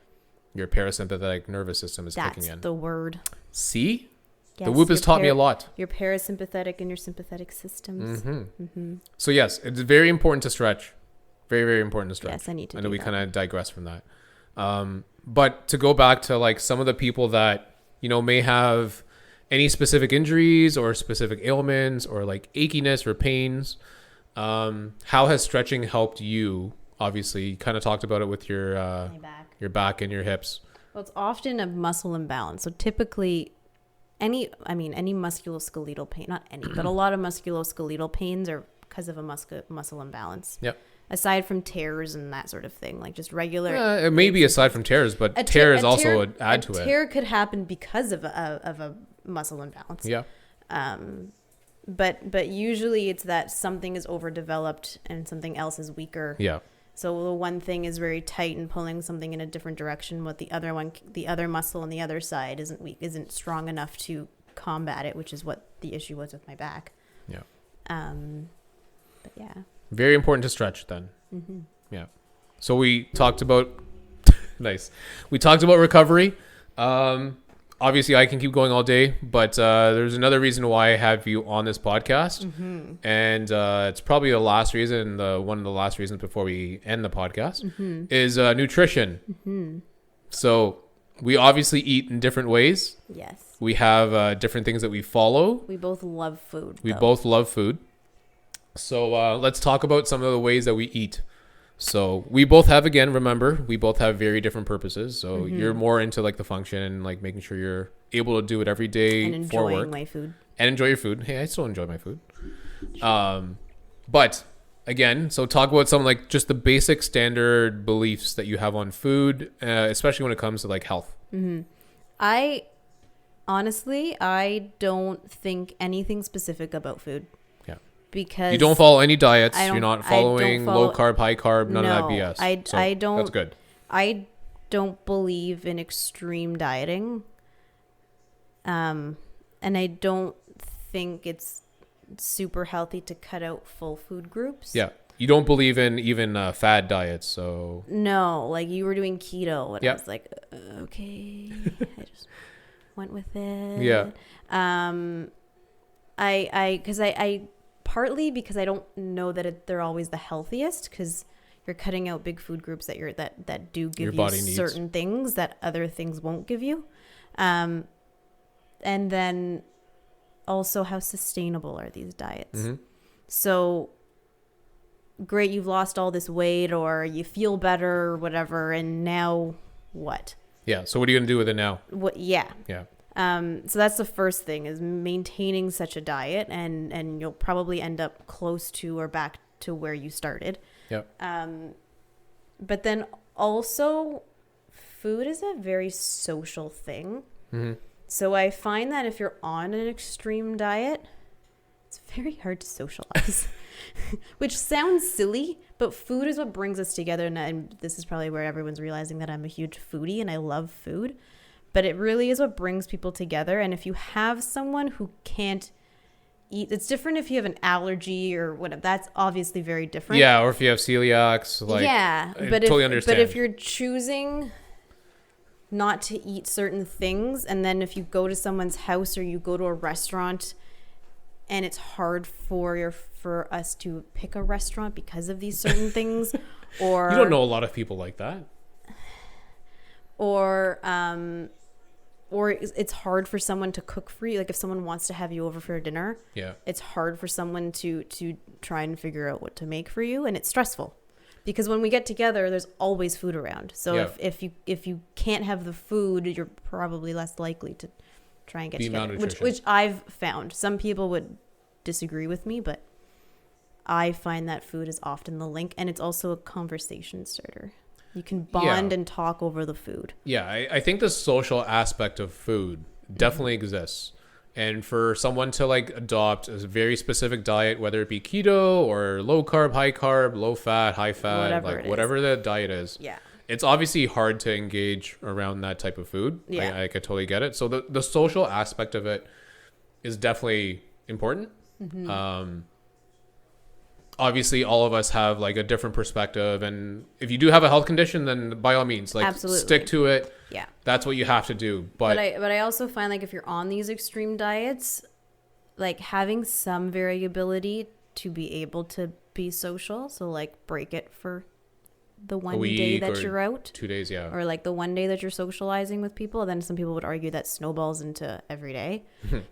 A: Your parasympathetic nervous system is kicking in.
B: That's the word.
A: See? Yes, the Whoop has taught me a lot.
B: Your parasympathetic and your sympathetic systems.
A: So yes, it's very important to stretch. Very, very important to stretch.
B: Yes, I need to
A: I know we kind of digress from that. But to go back to like some of the people that, may have any specific injuries or specific ailments or like achiness or pains, how has stretching helped you? Obviously, you kind of talked about it with your back and your hips.
B: Well, it's often a muscle imbalance. So typically, any musculoskeletal pain, not any, but a lot of musculoskeletal pains are because of a muscle imbalance.
A: Yep.
B: Aside from tears and that sort of thing, like just regular.
A: It may be aside from tears, but tear is also add to it.
B: A tear could happen because of a muscle imbalance.
A: Yeah.
B: But usually it's that something is overdeveloped and something else is weaker.
A: Yeah.
B: So the one thing is very tight and pulling something in a different direction, but the other muscle on the other side isn't strong enough to combat it, which is what the issue was with my back.
A: Yeah.
B: But yeah.
A: Very important to stretch then. Yeah. So we talked about nice. We talked about recovery. Obviously, I can keep going all day, but there's another reason why I have you on this podcast, and it's probably the last reason, one of the last reasons before we end the podcast, is nutrition. So we obviously eat in different ways.
B: Yes.
A: We have different things that we follow.
B: We both love food.
A: We both love food. So let's talk about some of the ways that we eat. So we both have, again, remember, we both have very different purposes. So you're more into like the function and like making sure you're able to do it every day
B: and enjoying my food.
A: And enjoy your food. Hey, I still enjoy my food. But again, so talk about some like just the basic standard beliefs that you have on food, especially when it comes to like health.
B: I don't think anything specific about food. Because
A: you don't follow any diets. You're not following low carb, high carb, none of that BS.
B: I don't.
A: That's good.
B: I don't believe in extreme dieting. And I don't think it's super healthy to cut out full food groups.
A: Yeah. You don't believe in even fad diets, so.
B: No, like you were doing keto and I was like, okay. I just went with it.
A: Yeah.
B: I partly because I don't know that they're always the healthiest, because you're cutting out big food groups that do give you certain things that other things won't give you. And then also, how sustainable are these diets? So great, you've lost all this weight or you feel better or whatever, and now what?
A: Yeah. So what are you going to do with it now?
B: Yeah. So that's the first thing, is maintaining such a diet, and you'll probably end up close to or back to where you started.
A: Yeah.
B: But then also, food is a very social thing. So I find that if you're on an extreme diet, it's very hard to socialize, which sounds silly, but food is what brings us together. And this is probably where everyone's realizing that I'm a huge foodie and I love food. But it really is what brings people together. And if you have someone who can't eat, it's different if you have an allergy or whatever. That's obviously very different.
A: Yeah, or if you have celiacs. Like,
B: yeah,
A: but totally understand.
B: But if you're choosing not to eat certain things, and then if you go to someone's house or you go to a restaurant, and it's hard for us to pick a restaurant because of these certain things, or
A: you don't know a lot of people like that,
B: or it's hard for someone to cook for you. Like if someone wants to have you over for dinner, it's hard for someone to try and figure out what to make for you, and it's stressful because when we get together, there's always food around. So if you can't have the food, you're probably less likely to try and get together, which I've found. Some people would disagree with me, but I find that food is often the link, and it's also a conversation starter. You can bond and talk over the food. Yeah,
A: I think the social aspect of food definitely exists. And for someone to like adopt a very specific diet, whether it be keto or low carb, high carb, low fat, high fat, whatever the diet is, it's obviously hard to engage around that type of food. I could totally get it. So the social aspect of it is definitely important. Obviously all of us have like a different perspective, and if you do have a health condition, then by all means, like stick to it. Yeah, that's what you have to do. But
B: I also find like if you're on these extreme diets, like having some variability to be able to be social. So like break it for the one day that you're out,
A: 2 days,
B: or like the one day that you're socializing with people. Then some people would argue that snowballs into every day.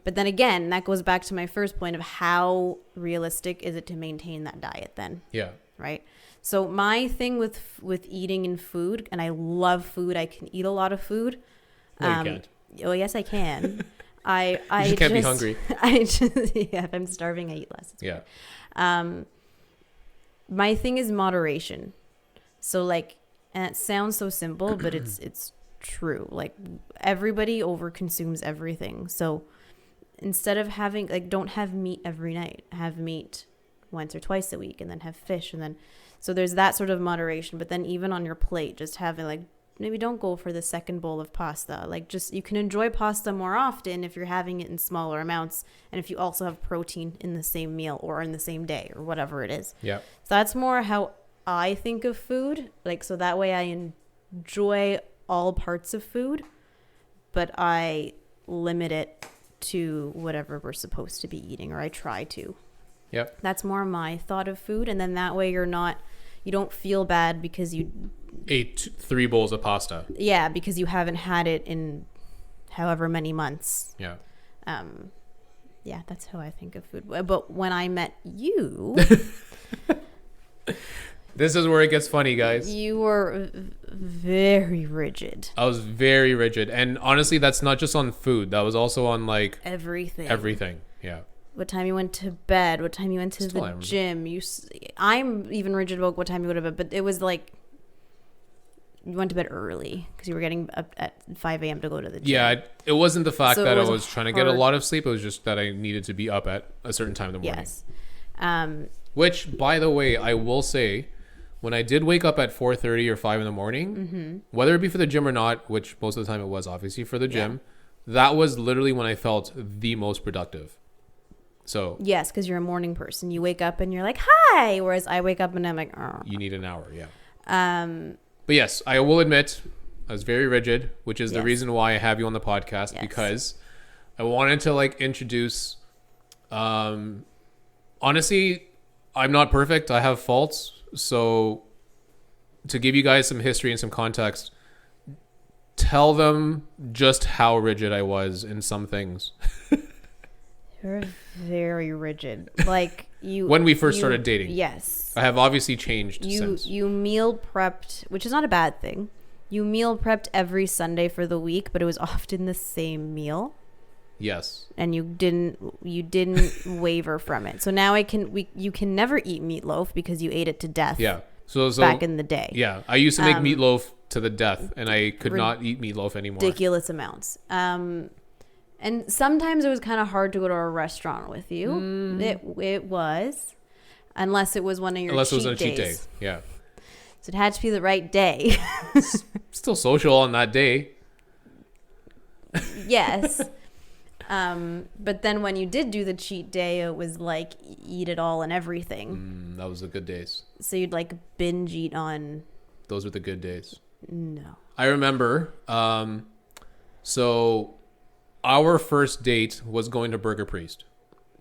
B: But then again, that goes back to my first point of how realistic is it to maintain that diet then?
A: Yeah.
B: Right. So my thing with eating and food, and I love food. I can eat a lot of food.
A: No, you can't.
B: Oh yes, I can. I
A: just can't be hungry.
B: If I'm starving, I eat less. It's weird. My thing is moderation. So like, and it sounds so simple, but it's true. Like everybody overconsumes everything. So instead of having like, don't have meat every night, have meat once or twice a week, and then have fish. And then, so there's that sort of moderation, but then even on your plate, just having like, maybe don't go for the second bowl of pasta. Like just, you can enjoy pasta more often if you're having it in smaller amounts. And if you also have protein in the same meal or in the same day or whatever it is.
A: Yeah.
B: So that's more how I think of food, like, so that way I enjoy all parts of food, but I limit it to whatever we're supposed to be eating, or I try to.
A: Yep.
B: That's more my thought of food. And then that way you don't feel bad because you
A: ate 3 bowls of pasta.
B: Yeah, because you haven't had it in however many months.
A: Yeah.
B: Yeah, that's how I think of food. But when I met you...
A: This is where it gets funny, guys.
B: You were very rigid.
A: I was very rigid. And honestly, that's not just on food. That was also on like... Everything. Yeah.
B: What time you went to bed, what time you went to the gym. I'm even rigid about what time you go to bed, but it was like you went to bed early because you were getting up at 5 a.m. to go to the gym.
A: Yeah, it wasn't the fact that I was trying to get a lot of sleep. It was just that I needed to be up at a certain time in the morning.
B: Yes.
A: Which, by the way, I will say, when I did wake up at 4:30 or 5 in the morning, whether it be for the gym or not, which most of the time it was obviously for the gym, that was literally when I felt the most productive. So
B: yes, because you're a morning person. You wake up and you're like, hi. Whereas I wake up and I'm like, oh.
A: You need an hour, yeah. But yes, I will admit I was very rigid, which is the reason why I have you on the podcast, because I wanted to like introduce, honestly, I'm not perfect. I have faults. So to give you guys some history and some context, tell them just how rigid I was in some things.
B: You're very rigid. Like you
A: when we first started dating.
B: Yes.
A: I have obviously changed since.
B: You meal prepped, which is not a bad thing. You meal prepped every Sunday for the week, but it was often the same meal.
A: Yes.
B: And you didn't waver from it. So now you can never eat meatloaf because you ate it to death.
A: Yeah. So
B: back in the day.
A: Yeah. I used to make meatloaf to the death, and I could not eat meatloaf anymore.
B: Ridiculous amounts. And sometimes it was kind of hard to go to a restaurant with you. It was, unless it was one of your cheat days.
A: Yeah.
B: So it had to be the right day.
A: Still social on that day.
B: Yes. But then when you did do the cheat day, it was like eat it all and everything.
A: That was the good days.
B: So you'd like binge eat on.
A: Those were the good days.
B: No.
A: I remember. So our first date was going to Burger Priest.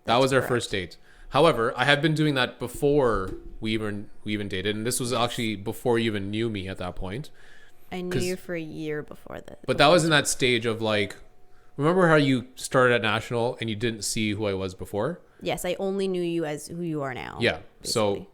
A: That was our first date. However, I had been doing that before we even dated, and this was actually before you even knew me at that point.
B: I knew you for a year before that.
A: But that was in that stage of like, remember how you started at National and you didn't see who I was before?
B: Yes, I only knew you as who you are now.
A: Yeah. Basically. So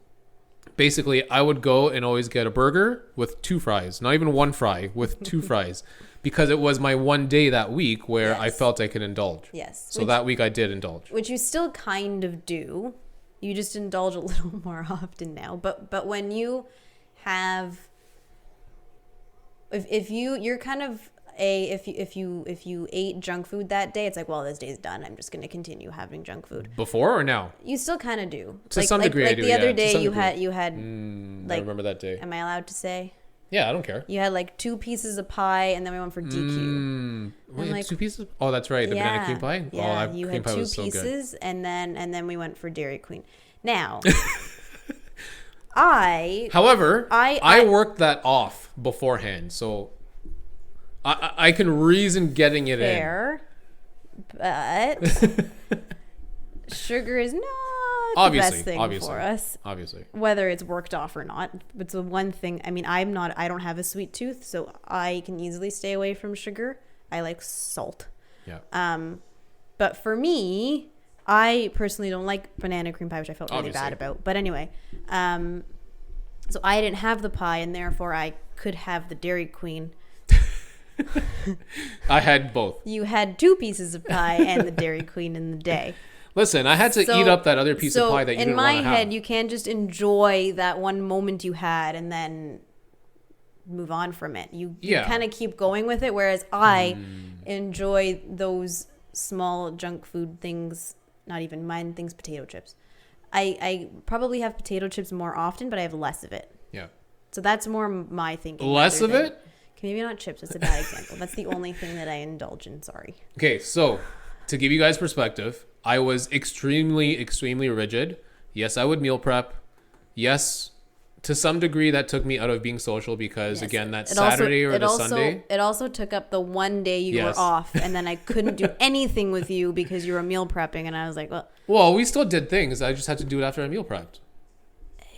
A: basically, I would go and always get a burger with 2 fries, not even 1 fry, with 2 fries, because it was my one day that week where I felt I could indulge.
B: Yes.
A: So that week I did indulge.
B: Which you still kind of do. You just indulge a little more often now. But when you have, if you're kind of if you ate junk food that day, it's like, well, this day's done. I'm just going to continue having junk food.
A: Before or now?
B: You still kind of do.
A: To some degree, I do.
B: Like the other day, you had
A: I remember that day.
B: Am I allowed to say?
A: Yeah, I don't care.
B: You had like 2 pieces of pie, and then we went for DQ.
A: Wait, like 2 pieces? Oh, that's right. The banana cream pie?
B: Yeah,
A: oh, that
B: you
A: cream
B: had
A: pie
B: 2
A: was
B: pieces,
A: so good.
B: and then we went for Dairy Queen. Now,
A: However, I worked that off beforehand, so I can reason getting it
B: fair, but sugar is not the best thing for us.
A: Obviously.
B: Whether it's worked off or not. It's the one thing. I mean, I don't have a sweet tooth, so I can easily stay away from sugar. I like salt.
A: Yeah.
B: But for me, I personally don't like banana cream pie, which I felt really bad about. But anyway, so I didn't have the pie, and therefore I could have the Dairy Queen.
A: I had both.
B: You had 2 pieces of pie and the Dairy Queen in the day.
A: Listen, I had to eat up that other piece of pie that you didn't want to have.
B: In my head, you can't just enjoy that one moment you had and then move on from it. You kind of keep going with it, whereas I enjoy those small junk food things, not even mine things, potato chips. I probably have potato chips more often, but I have less of it.
A: Yeah.
B: So that's more my thinking.
A: Less of it?
B: Maybe not chips. That's a bad example. That's the only thing that I indulge in. Sorry.
A: Okay, so to give you guys perspective, I was extremely, extremely rigid. Yes, I would meal prep. Yes, to some degree that took me out of being social because
B: Yes.
A: again, that
B: It
A: Saturday
B: also,
A: or the Sunday.
B: It also took up the one day you
A: Yes.
B: were off, and then I couldn't do anything with you because you were meal prepping, and I was like, well,
A: Well, we still did things. I just had to do it after I meal prepped.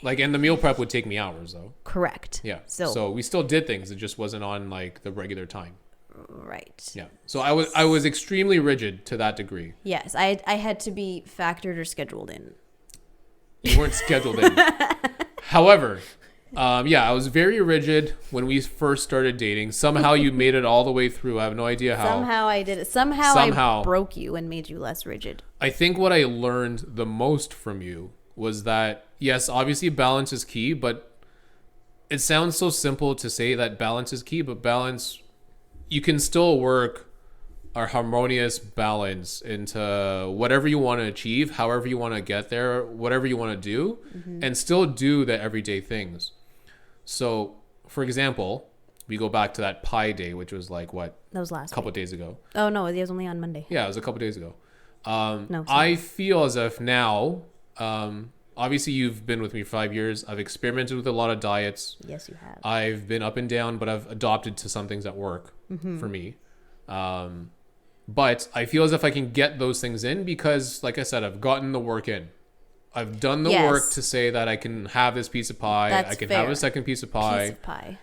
A: Like, and the meal prep would take me hours though.
B: correct.
A: Yeah.
B: So,
A: So we still did things. It just wasn't on like the regular time.
B: right.
A: Yeah. So I was extremely rigid to that degree.
B: Yes, I had to be factored or scheduled in.
A: You weren't scheduled in. However, yeah, I was very rigid when we first started dating. Somehow you made it all the way through. I have no idea how.
B: Somehow I did it. Somehow I broke you and made you less rigid.
A: I think what I learned the most from you was that, yes, obviously balance is key, but it sounds so simple to say that balance is key, but balance, you can still work a harmonious balance into whatever you want to achieve, however you want to get there, whatever you want to do, and still do the everyday things. So, for example, we go back to that pie day, which was like, what?
B: That was last
A: A couple
B: week.
A: days ago.
B: Oh, no, it was only on Monday.
A: Yeah, it was a couple days ago.
B: No,
A: I feel as if now, obviously you've been with me for 5 years. I've experimented with a lot of diets.
B: Yes, you have.
A: I've been up and down, but I've adopted to some things that work for me. But I feel as if I can get those things in because, like I said, I've gotten the work in. I've done the
B: Yes.
A: work to say that I can have this piece of pie.
B: That's
A: I can
B: fair.
A: have a second piece of pie.
B: Piece of pie.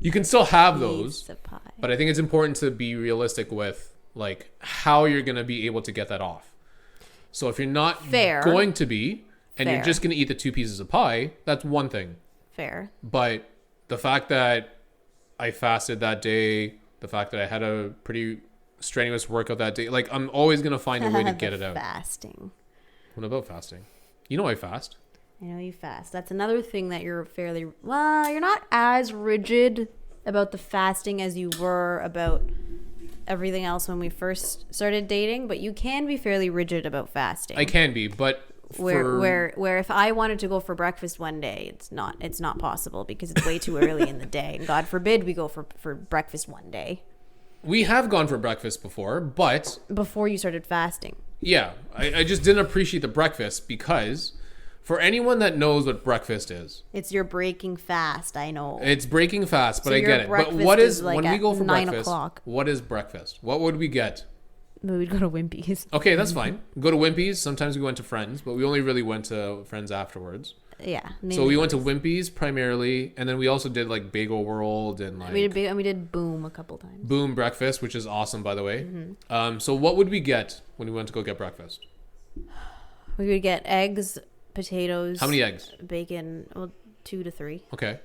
A: You can still have those,
B: Piece of pie.
A: but I think it's important to be realistic with like how you're going to be able to get that off. So if you're not
B: Fair.
A: going to be, and you're
B: Fair.
A: just going to eat the 2 pieces of pie, that's one thing.
B: Fair.
A: But the fact that I fasted that day, the fact that I had a pretty strenuous workout that day, like I'm always going to find a way to get it out.
B: Fasting.
A: What about fasting? You know I fast.
B: I know you fast. That's another thing that you're fairly well. You're not as rigid about the fasting as you were about everything else when we first started dating, but you can be fairly rigid about fasting.
A: I can be, but
B: Where if I wanted to go for breakfast one day, it's not possible because it's way too early in the day, and God forbid we go for breakfast one day
A: we have gone for breakfast before, but
B: before you started fasting.
A: yeah, I just didn't appreciate the breakfast because for anyone that knows what breakfast is,
B: It's your breaking fast. I know.
A: it's breaking fast, but
B: So
A: I
B: your
A: get it. But
B: breakfast
A: what is
B: is like
A: when we
B: at
A: go for
B: 9
A: breakfast?
B: o'clock.
A: What is breakfast? What would we get?
B: But we'd go to Wimpy's.
A: Okay, that's fine. Go to Wimpy's. Sometimes we went to Friends, but we only really went to Friends afterwards.
B: Yeah.
A: So we went to Wimpy's primarily, and then we also did like Bagel World and like
B: we did Boom a couple times.
A: Boom Breakfast, which is awesome, by the way. So what would we get when we went to go get breakfast?
B: We would get eggs, potatoes.
A: How many eggs?
B: Bacon. Well, 2 to 3.
A: Okay.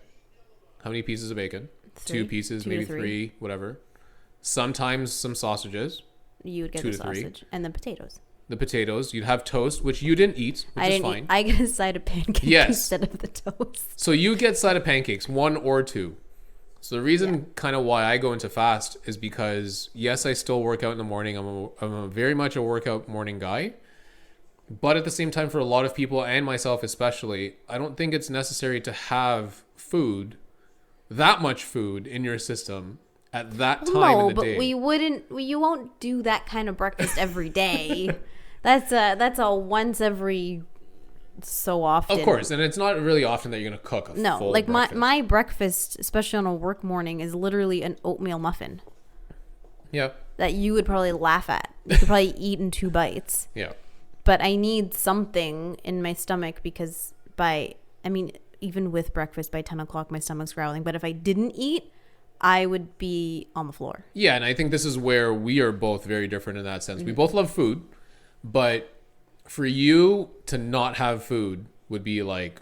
A: How many pieces of bacon?
B: 3.
A: 2 pieces,
B: 2 to
A: maybe
B: 3.
A: 3, whatever. Sometimes some sausages.
B: You would get
A: 2
B: the
A: to 3.
B: sausage and the potatoes.
A: The potatoes. You'd have toast, which you didn't eat, which
B: I
A: is
B: didn't
A: fine.
B: eat. I get a side of pancakes
A: Yes.
B: instead of the toast.
A: So you get side of pancakes, 1 or 2. So the reason kind of why I go into fast is because, yes, I still work out in the morning. I'm a very much a workout morning guy. But at the same time, for a lot of people and myself especially, I don't think it's necessary to have food, that much food in your system at that time
B: No,
A: in the
B: but
A: day.
B: you won't do that kind of breakfast every day. That's a once every so often.
A: Of course, and it's not really often that you're going to cook a full
B: like
A: breakfast.
B: my breakfast, especially on a work morning, is literally an oatmeal muffin
A: Yeah,
B: that you would probably laugh at. You could probably eat in 2 bites.
A: yeah.
B: But I need something in my stomach because even with breakfast by 10 o'clock, my stomach's growling. But if I didn't eat, I would be on the floor.
A: Yeah, and I think this is where we are both very different in that sense. We both love food, but for you to not have food would be like,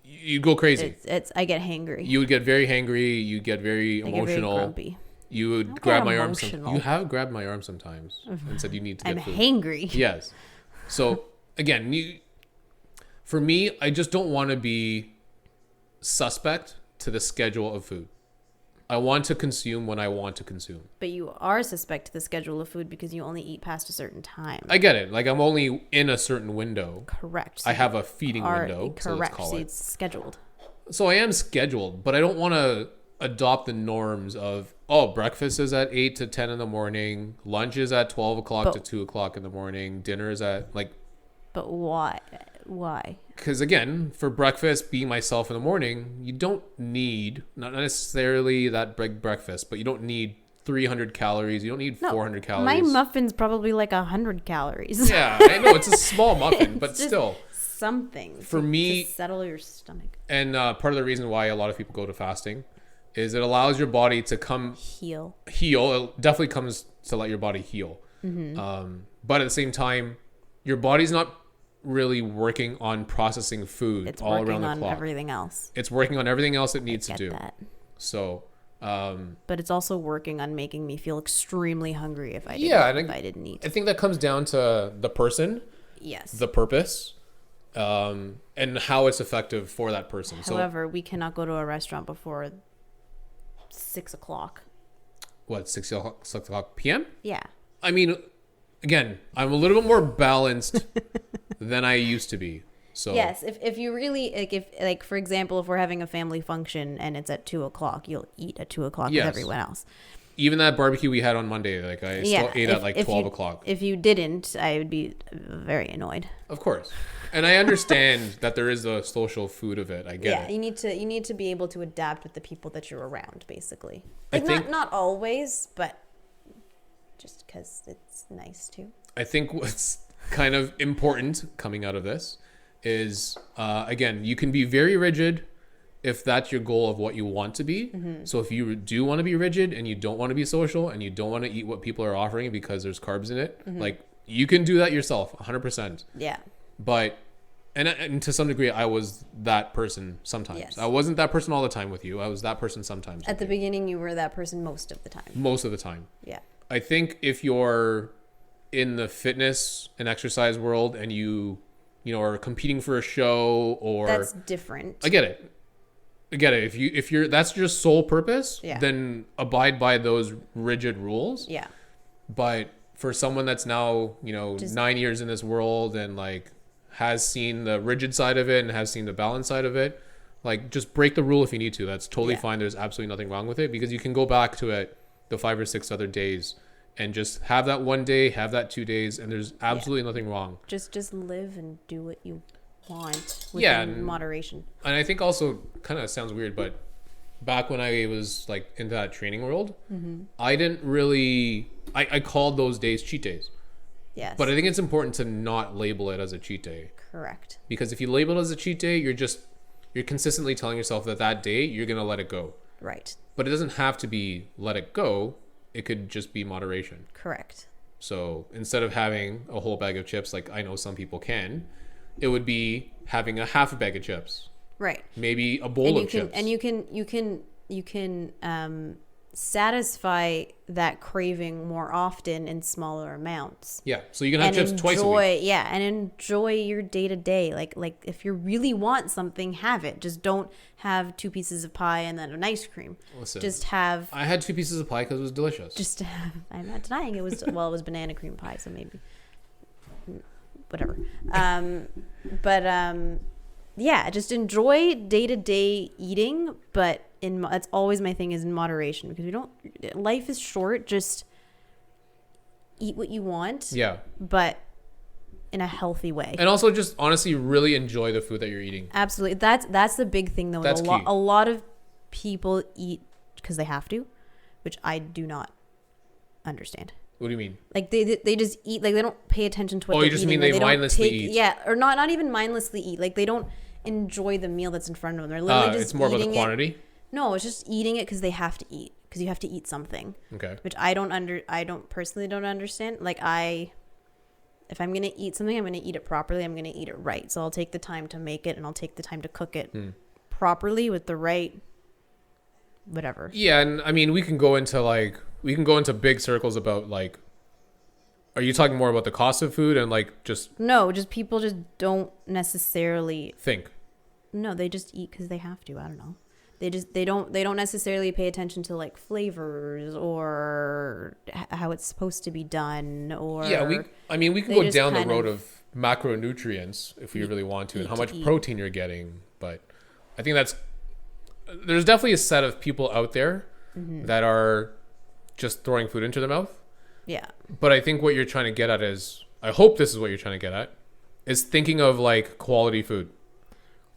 A: you'd go crazy.
B: I get hangry.
A: You would get very hangry. You'd get very
B: I get very
A: emotional.
B: grumpy.
A: You would
B: Don't
A: grab
B: get
A: my arm.
B: emotional.
A: You have grabbed my arm sometimes and said you need to get
B: I'm
A: food.
B: hangry.
A: Yes. So again, for me, I just don't want to be suspect to the schedule of food. I want to consume when I want to consume.
B: But you are suspect to the schedule of food because you only eat past a certain time.
A: I get it. Like I'm only in a certain window.
B: Correct.
A: I have a feeding window.
B: Correct.
A: So let's call
B: So
A: it.
B: it's scheduled.
A: So I am scheduled, but I don't want to adopt the norms of, breakfast is at 8 to 10 in the morning, lunch is at 12 o'clock to 2 o'clock in the morning, dinner is at like,
B: But why? Why?
A: because again, for breakfast, being myself in the morning, you don't need, not necessarily that big breakfast, but you don't need 300 calories. You don't need 400 calories.
B: My muffin's probably like 100 calories.
A: Yeah, I know it's a small muffin, but still.
B: Something
A: for me,
B: to settle your stomach.
A: And part of the reason why a lot of people go to fasting is it allows your body to
B: heal.
A: It definitely comes to let your body heal. But at the same time, your body's not really working on processing food
B: It's
A: all around the
B: working on
A: clock.
B: everything else.
A: It's working on everything else it needs to
B: Get
A: do.
B: that.
A: So,
B: but it's also working on making me feel extremely hungry if I didn't eat.
A: I think that comes down to the person,
B: Yes.
A: the purpose, and how it's effective for that person.
B: However, we cannot go to a restaurant before 6 o'clock.
A: What, 6 o'clock p.m.?
B: Yeah.
A: I mean, again, I'm a little bit more balanced than I used to be. So
B: Yes, if you really if for example, if we're having a family function and it's at 2 o'clock, you'll eat at 2 o'clock
A: Yes.
B: with everyone else.
A: even that barbecue we had on Monday, like I still ate at like 12 o'clock.
B: If you didn't, I would be very annoyed.
A: Of course. And I understand that there is a social food of it. I get it.
B: You need to be able to adapt with the people that you're around, basically.
A: I
B: Like
A: think-
B: not always, but just because it's nice to.
A: I think what's kind of important coming out of this is, again, you can be very rigid if that's your goal of what you want to be.
B: Mm-hmm.
A: So if you do want to be rigid and you don't want to be social and you don't want to eat what people are offering because there's carbs in it,
B: Mm-hmm.
A: like you can do that yourself 100%.
B: Yeah.
A: But and to some degree I was that person sometimes.
B: Yes.
A: I wasn't that person all the time with you. I was that person sometimes.
B: At the
A: with you.
B: beginning, you were that person most of the time.
A: Most of the time.
B: Yeah.
A: I think if you're in the fitness and exercise world and you know are competing for a show or
B: That's different.
A: I get it. If you're that's your sole purpose,
B: Yeah.
A: then abide by those rigid rules.
B: Yeah.
A: But for someone that's now, 9 years in this world and like has seen the rigid side of it and has seen the balance side of it, like just break the rule if you need to. That's totally
B: Yeah.
A: fine. There's absolutely nothing wrong with it because you can go back to it the 5 or 6 other days and just have that one day, have that 2 days, and there's absolutely nothing wrong.
B: Just live and do what you want
A: Yeah,
B: within
A: and-
B: moderation.
A: And I think also kind of sounds weird, but back when I was like into that training world, I didn't really, I called those days cheat days.
B: Yes.
A: But I think it's important to not label it as a cheat day.
B: Correct.
A: Because if you label it as a cheat day, you're consistently telling yourself that day you're going to let it go.
B: Right.
A: But it doesn't have to be let it go. It could just be moderation.
B: Correct.
A: So instead of having a whole bag of chips, like I know some people can, it would be having a half a bag of chips,
B: Right.
A: maybe a bowl of chips.
B: And you can satisfy that craving more often in smaller amounts.
A: Yeah, so you can have chips twice a week.
B: Yeah, and enjoy your day to day. Like if you really want something, have it. Just don't have 2 pieces of pie and then an ice cream.
A: Listen,
B: Just have.
A: I had 2 pieces of pie because it was delicious.
B: Just to have. I'm not denying it was. Well, it was banana cream pie, so maybe. Whatever. Yeah, just enjoy day to day eating, but that's always my thing is in moderation because life is short. Just eat what you want.
A: Yeah.
B: But in a healthy way.
A: And also just honestly really enjoy the food that you're eating.
B: Absolutely. That's the big thing though.
A: That's key.
B: A lot of people eat because they have to, which I do not understand.
A: What do you mean?
B: Like they just eat, like they don't pay attention to what they're
A: you just
B: eating.
A: mean they
B: don't
A: mindlessly eat?
B: Yeah, or not even mindlessly eat. Like they don't enjoy the meal that's in front of them. They're literally just
A: it's more about the
B: eating
A: quantity?
B: it. No, it's just eating it because they have to eat. Because you have to eat something.
A: Okay.
B: Which I personally don't understand. Like if I'm gonna eat something, I'm gonna eat it properly. I'm gonna eat it right. So I'll take the time to make it and I'll take the time to cook it properly with the right whatever.
A: Yeah, and I mean we can go into big circles about like, are you talking more about the cost of food and like just
B: People just don't necessarily
A: think?
B: No, they just eat because they have to. I don't know. They don't necessarily pay attention to like flavors or how it's supposed to be done or
A: Yeah, we can
B: they
A: go
B: just
A: down the
B: kind
A: road
B: of
A: of macronutrients if we really want to and how much
B: eat.
A: protein you're getting, but I think there's definitely a set of people out there that are just throwing food into their mouth.
B: Yeah.
A: But I think what you're trying to get at is, I hope this is what you're trying to get at, is thinking of like quality food.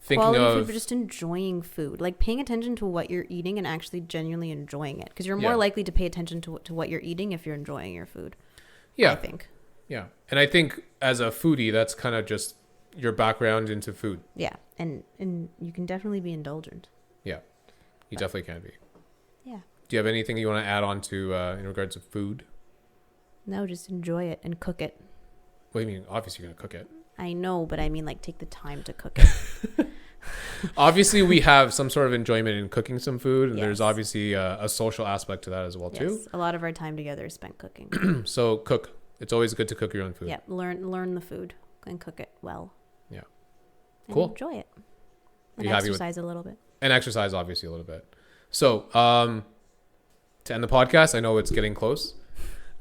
A: thinking
B: quality
A: of
B: food, but just enjoying food, like paying attention to what you're eating and actually genuinely enjoying it, because you're more likely to pay attention to what you're eating if you're enjoying your food.
A: Yeah,
B: I think.
A: Yeah, and I think as a foodie, that's kind of just your background into food.
B: Yeah, and you can definitely be indulgent.
A: Yeah, you definitely can be.
B: Yeah.
A: Do you have anything you want to add on to in regards to food?
B: No, just enjoy it and cook it.
A: What do you mean? Obviously, you're gonna cook it.
B: I know, but I mean, like, take the time to cook it.
A: Obviously, we have some sort of enjoyment in cooking some food, and
B: Yes.
A: there's obviously a social aspect to that as well too.
B: Yes, a lot of our time together is spent cooking.
A: So cook. It's always good to cook your own food.
B: Yeah, learn the food and cook it well.
A: Yeah.
B: And
A: Cool.
B: enjoy it.
A: Are
B: And
A: you happy
B: exercise a little bit.
A: And exercise, obviously, a little bit. So, to end the podcast, I know it's getting close.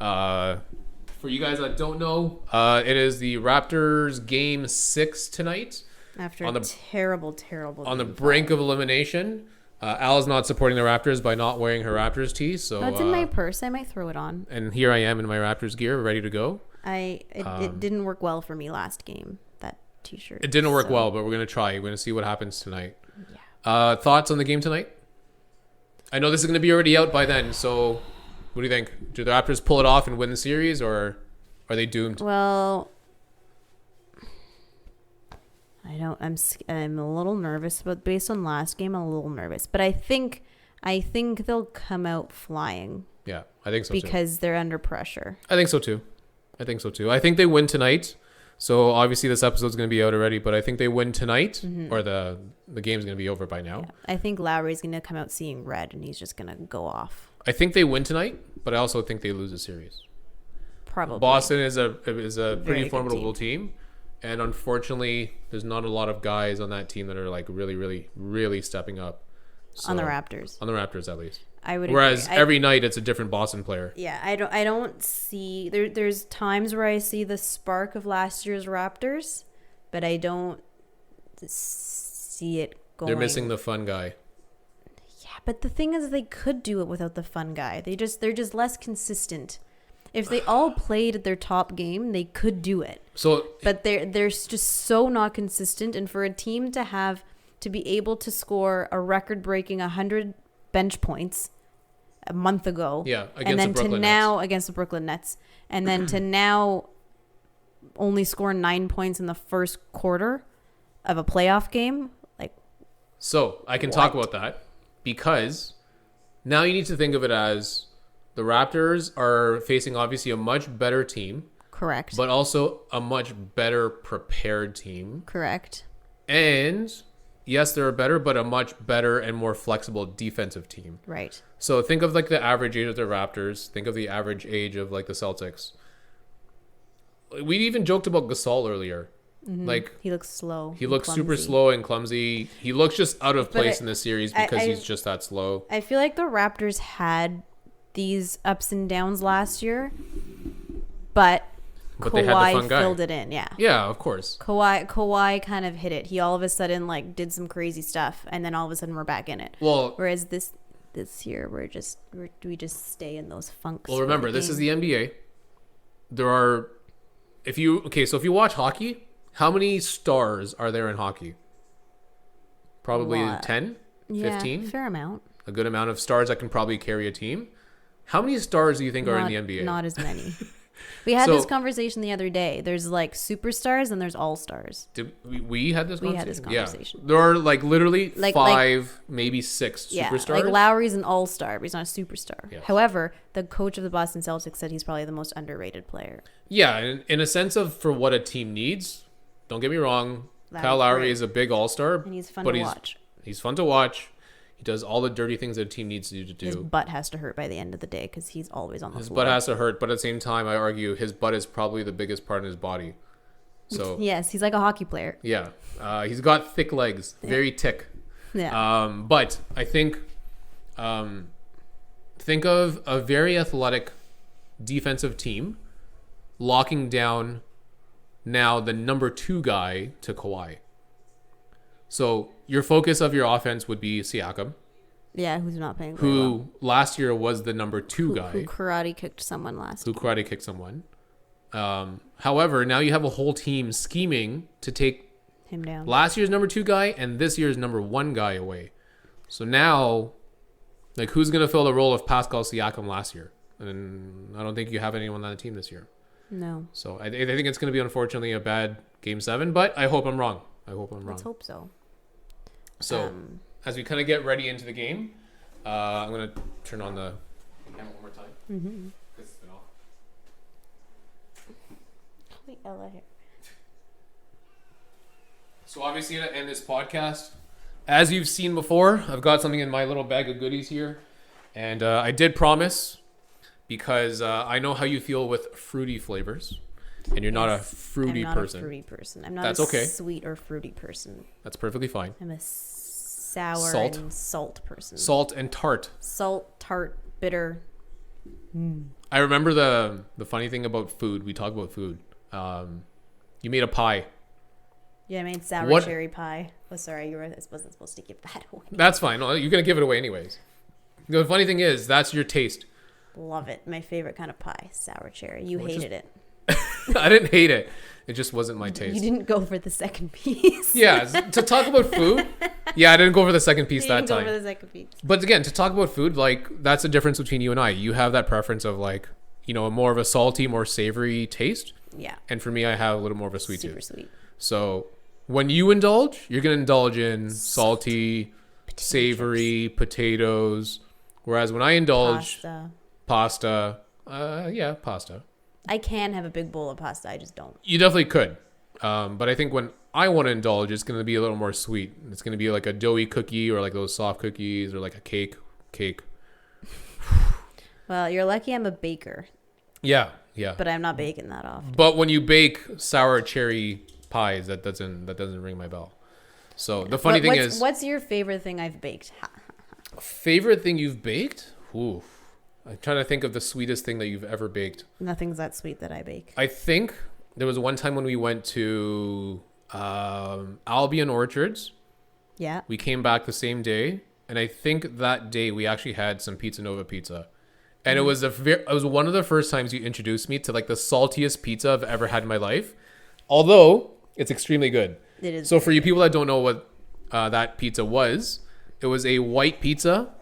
A: For you guys that don't know, it is the Raptors game 6 tonight.
B: After
A: on
B: a
A: the
B: terrible
A: on the brink of elimination. Al's not supporting the Raptors by not wearing her Raptors tee. So
B: it's in my purse. I might throw it on.
A: And here I am in my Raptors gear, ready to go.
B: It didn't work well for me last game, that t-shirt.
A: It didn't work well, but we're going to try. We're going to see what happens tonight.
B: Yeah.
A: Thoughts on the game tonight? I know this is going to be already out by then, so what do you think? Do the Raptors pull it off and win the series, or are they doomed?
B: Well, I'm a little nervous, but based on last game, I'm a little nervous. But I think they'll come out flying.
A: Yeah, I think so
B: because they're under pressure.
A: I think so too. I think they win tonight. So obviously this episode's going to be out already, but I think they win tonight, or the game's going to be over by now.
B: Yeah. I think Lowry's going to come out seeing red, and he's just going to go off.
A: I think they win tonight, but I also think they lose a series.
B: Probably.
A: Boston is a pretty formidable team. And unfortunately, there's not a lot of guys on that team that are like really, really, really stepping up. So,
B: on the Raptors.
A: On the Raptors, at least.
B: I would.
A: Whereas every night it's a different Boston player.
B: Yeah, I don't see there's times where I see the spark of last year's Raptors, but I don't see it going.
A: They're missing the fun guy.
B: Yeah, but the thing is, they could do it without the fun guy. They're just less consistent. If they all played their top game, they could do it. But they're just so not consistent, and for a team to be able to score a record-breaking 100 bench points a month ago, against the Brooklyn Nets, and then to now only score 9 points in the first quarter of a playoff game, like.
A: So I can talk about that, because now you need to think of it as the Raptors are facing obviously a much better team.
B: Correct.
A: But also a much better prepared team.
B: Correct.
A: And yes, they're better, but a much better and more flexible defensive team.
B: Right.
A: So think of like the average age of the Raptors. Think of the average age of like the Celtics. We even joked about Gasol earlier. Mm-hmm. Like
B: he looks slow.
A: He looks super slow and clumsy. He looks just out of place in this series because he's just that slow.
B: I feel like the Raptors had these ups and downs last year, but Kawhi filled it in.
A: Yeah, of course.
B: Kawhi kind of hit it. He all of a sudden like did some crazy stuff, and then all of a sudden we're back in it.
A: Well,
B: whereas this year we just stay in those funks.
A: Well, remember, this is the NBA. There are if you watch hockey, how many stars are there in hockey? Probably 10, 15.
B: Yeah, fair amount.
A: A good amount of stars that can probably carry a team. How many stars do you think are in the NBA?
B: Not as many. We had this conversation the other day. There's like superstars and there's all stars.
A: Did we had this conversation?
B: We had this conversation.
A: Yeah. There are like literally five, maybe six superstars.
B: Like Lowry's an all-star, but he's not a superstar.
A: Yes.
B: However, the coach of the Boston Celtics said he's probably the most underrated player.
A: Yeah, in a sense of for what a team needs. Don't get me wrong. Kyle Lowry is a big all-star.
B: And he's fun to watch.
A: He's fun to watch. He does all the dirty things that a team needs to do.
B: His butt has to hurt by the end of the day because he's always on the floor.
A: His butt has to hurt, but at the same time, I argue his butt is probably the biggest part in his body. So
B: yes, he's like a hockey player.
A: Yeah, he's got thick legs, very thick.
B: Yeah.
A: But I think of a very athletic defensive team locking down now the number 2 guy to Kawhi. So your focus of your offense would be Siakam.
B: Yeah, who's not playing
A: very well. Last year was the number 2 guy.
B: Who karate kicked someone last year.
A: Who karate kicked someone. However, now you have a whole team scheming to take
B: him down.
A: Last year's number 2 guy and this year's number 1 guy away. So now, like, who's going to fill the role of Pascal Siakam last year? And I don't think you have anyone on the team this year.
B: No.
A: So I think it's going to be, unfortunately, a bad Game 7, but I hope I'm wrong.
B: Let's hope so.
A: So as we kind of get ready into the game, I'm going to turn on the camera one more time.
B: Mm-hmm.
A: It's been off.
B: Wait, Ella here.
A: So obviously to end this podcast, as you've seen before, I've got something in my little bag of goodies here. And I did promise, because I know how you feel with fruity flavors. And you're not a fruity person.
B: I'm not a fruity person. I'm not
A: That's
B: a
A: okay.
B: sweet or fruity person.
A: That's perfectly fine.
B: I'm a sour and salt person.
A: Salt and tart.
B: Salt, tart, bitter.
A: I remember the funny thing about food. We talk about food. You made a pie.
B: Yeah, I made sour cherry pie. Oh, sorry, I wasn't supposed to give that away.
A: That's fine. You're going to give it away anyways. The funny thing is, that's your taste.
B: Love it. My favorite kind of pie, sour cherry. You hated it.
A: I didn't hate it. It just wasn't my taste.
B: You didn't go for the second piece.
A: Yeah, to talk about food. Yeah, I didn't go for the second piece that time.
B: Go for the second piece.
A: But again, to talk about food, like, that's the difference between you and I. You have that preference of, like, more of a salty, more savory taste.
B: Yeah.
A: And for me, I have a little more of a sweet
B: Super
A: tooth.
B: sweet.
A: So when you indulge, you're going to indulge in salty, savory, potatoes. Whereas when I indulge, pasta. Pasta.
B: I can have a big bowl of pasta. I just don't.
A: You definitely could. But I think when I want to indulge, it's going to be a little more sweet. It's going to be like a doughy cookie, or like those soft cookies, or like a cake.
B: Well, you're lucky I'm a baker.
A: Yeah.
B: But I'm not baking that often.
A: But when you bake sour cherry pies, that doesn't ring my bell. So the funny thing is,
B: what's your favorite thing I've baked?
A: Favorite thing you've baked? Ooh. I'm trying to think of the sweetest thing that you've ever baked.
B: Nothing's that sweet that I bake.
A: I think there was one time when we went to Albion Orchards.
B: Yeah.
A: We came back the same day, and I think that day we actually had some Pizza Nova pizza. And it was one of the first times you introduced me to, like, the saltiest pizza I've ever had in my life. Although it's extremely good.
B: It is.
A: So for you people that don't know what that pizza was, it was a white pizza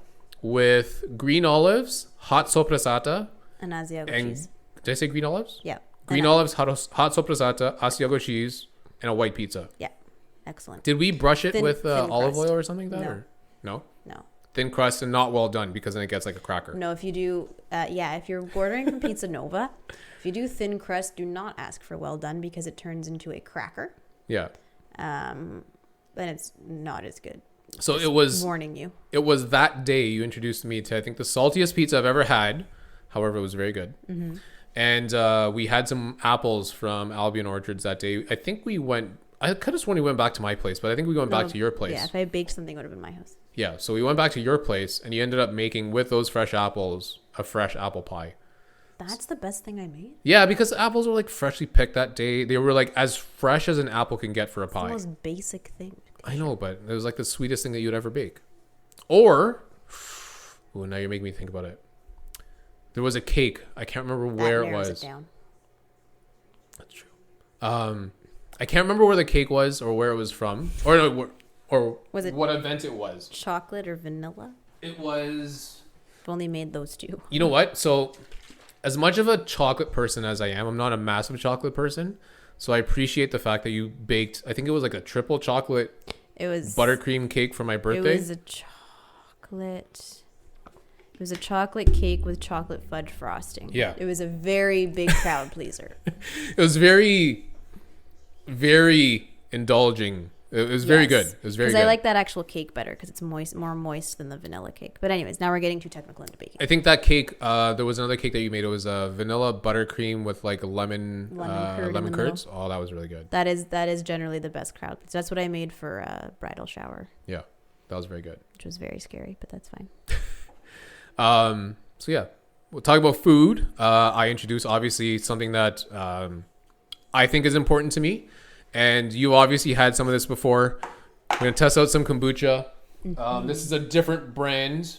A: with green olives, hot sopressata,
B: and Asiago cheese.
A: Did I say green olives?
B: Yeah.
A: Green olives, hot sopressata, Asiago cheese, and a white pizza.
B: Yeah. Excellent.
A: Did we brush it with olive oil or something like that?
B: No.
A: Or? No?
B: No.
A: Thin crust and not well done, because then it gets like a cracker.
B: No, if you do, if you're ordering from Pizza Nova, if you do thin crust, do not ask for well done, because it turns into a cracker.
A: Yeah.
B: And it's not as good.
A: So
B: Just
A: it was
B: warning you.
A: It was that day you introduced me to, I think, the saltiest pizza I've ever had. However, it was very good.
B: Mm-hmm.
A: And we had some apples from Albion Orchards that day. I think I could have sworn we went back to my place, but I think we went back to your place.
B: Yeah, if I baked something, it would have been my house.
A: Yeah, so we went back to your place, and you ended up making, with those fresh apples, a fresh apple pie.
B: That's the best thing I made?
A: Yeah, because the apples were, like, freshly picked that day. They were, like, as fresh as an apple can get for a pie.
B: It's the most basic thing.
A: I know, but it was, like, the sweetest thing that you'd ever bake. Or, now you're making me think about it. There was a cake. I can't remember where it was.
B: It down.
A: That's true. I can't remember where the cake was or where it was from, or
B: was it
A: what event it was.
B: Chocolate or vanilla?
A: It was.
B: I've only made those two.
A: You know what? So, as much of a chocolate person as I am, I'm not a massive chocolate person. So I appreciate the fact that you baked. I think it was like a triple chocolate.
B: It was
A: buttercream cake for my birthday.
B: It was a chocolate. It was a chocolate cake with chocolate fudge frosting.
A: Yeah.
B: It was a very big crowd pleaser.
A: It was very, very indulging. It was very good. It was very good.
B: Because I like that actual cake better because it's more moist than the vanilla cake. But anyways, now we're getting too technical into baking.
A: I think that cake, there was another cake that you made. It was vanilla buttercream with like lemon curds. Oh, that was really good.
B: That is generally the best crowd. So that's what I made for a bridal shower.
A: Yeah, that was very good.
B: Which was very scary, but that's fine.
A: So yeah, we'll talk about food. I introduced obviously something that I think is important to me. And you obviously had some of this before. We're going to test out some kombucha. This is a different brand.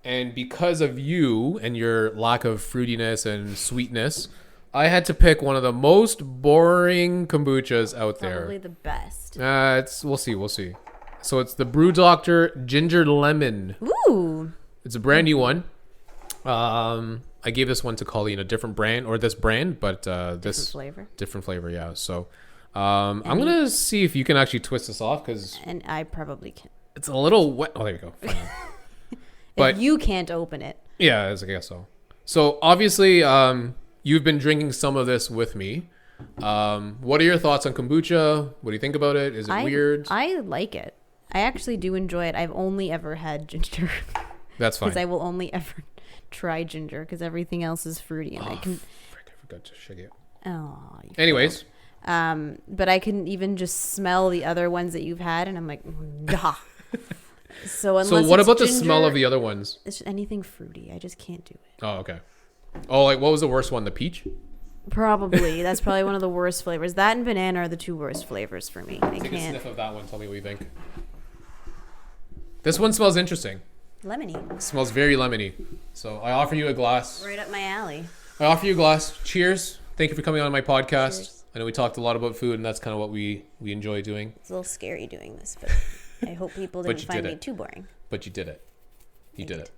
A: And because of you and your lack of fruitiness and sweetness, I had to pick one of the most boring kombuchas out there.
B: Probably the best.
A: We'll see. So it's the Brew Doctor Ginger Lemon.
B: Ooh.
A: It's a brand new one. I gave this one to Colleen, a different brand, or this brand, but different flavor, yeah. So I'm gonna see if you can actually twist this off,
B: and I probably can.
A: It's a little wet. Oh, there you go. But
B: if you can't open it,
A: yeah, I guess so. So obviously, you've been drinking some of this with me. What are your thoughts on kombucha? What do you think about it? Is it weird?
B: I like it. I actually do enjoy it. I've only ever had ginger.
A: That's fine.
B: Because I will only ever try ginger because everything else is fruity, and I
A: forgot to shake it.
B: Oh.
A: Anyways.
B: But I can even just smell the other ones that you've had, and I'm like, nah. So
A: what about the smell of the other ones?
B: It's just anything fruity. I just can't do it.
A: Oh, okay. Oh, like what was the worst one? The peach?
B: Probably. That's probably one of the worst flavors. That and banana are the two worst flavors for me.
A: Take a sniff of that one. Tell me what you think. This one smells interesting.
B: Lemony.
A: It smells very lemony. So I offer you a glass.
B: Right up my alley.
A: I offer you a glass. Cheers. Thank you for coming on my podcast.
B: Cheers.
A: I know we talked a lot about food, and that's kind of what we enjoy doing.
B: It's a little scary doing this, but I hope people didn't find me too boring.
A: But you did it. You did it.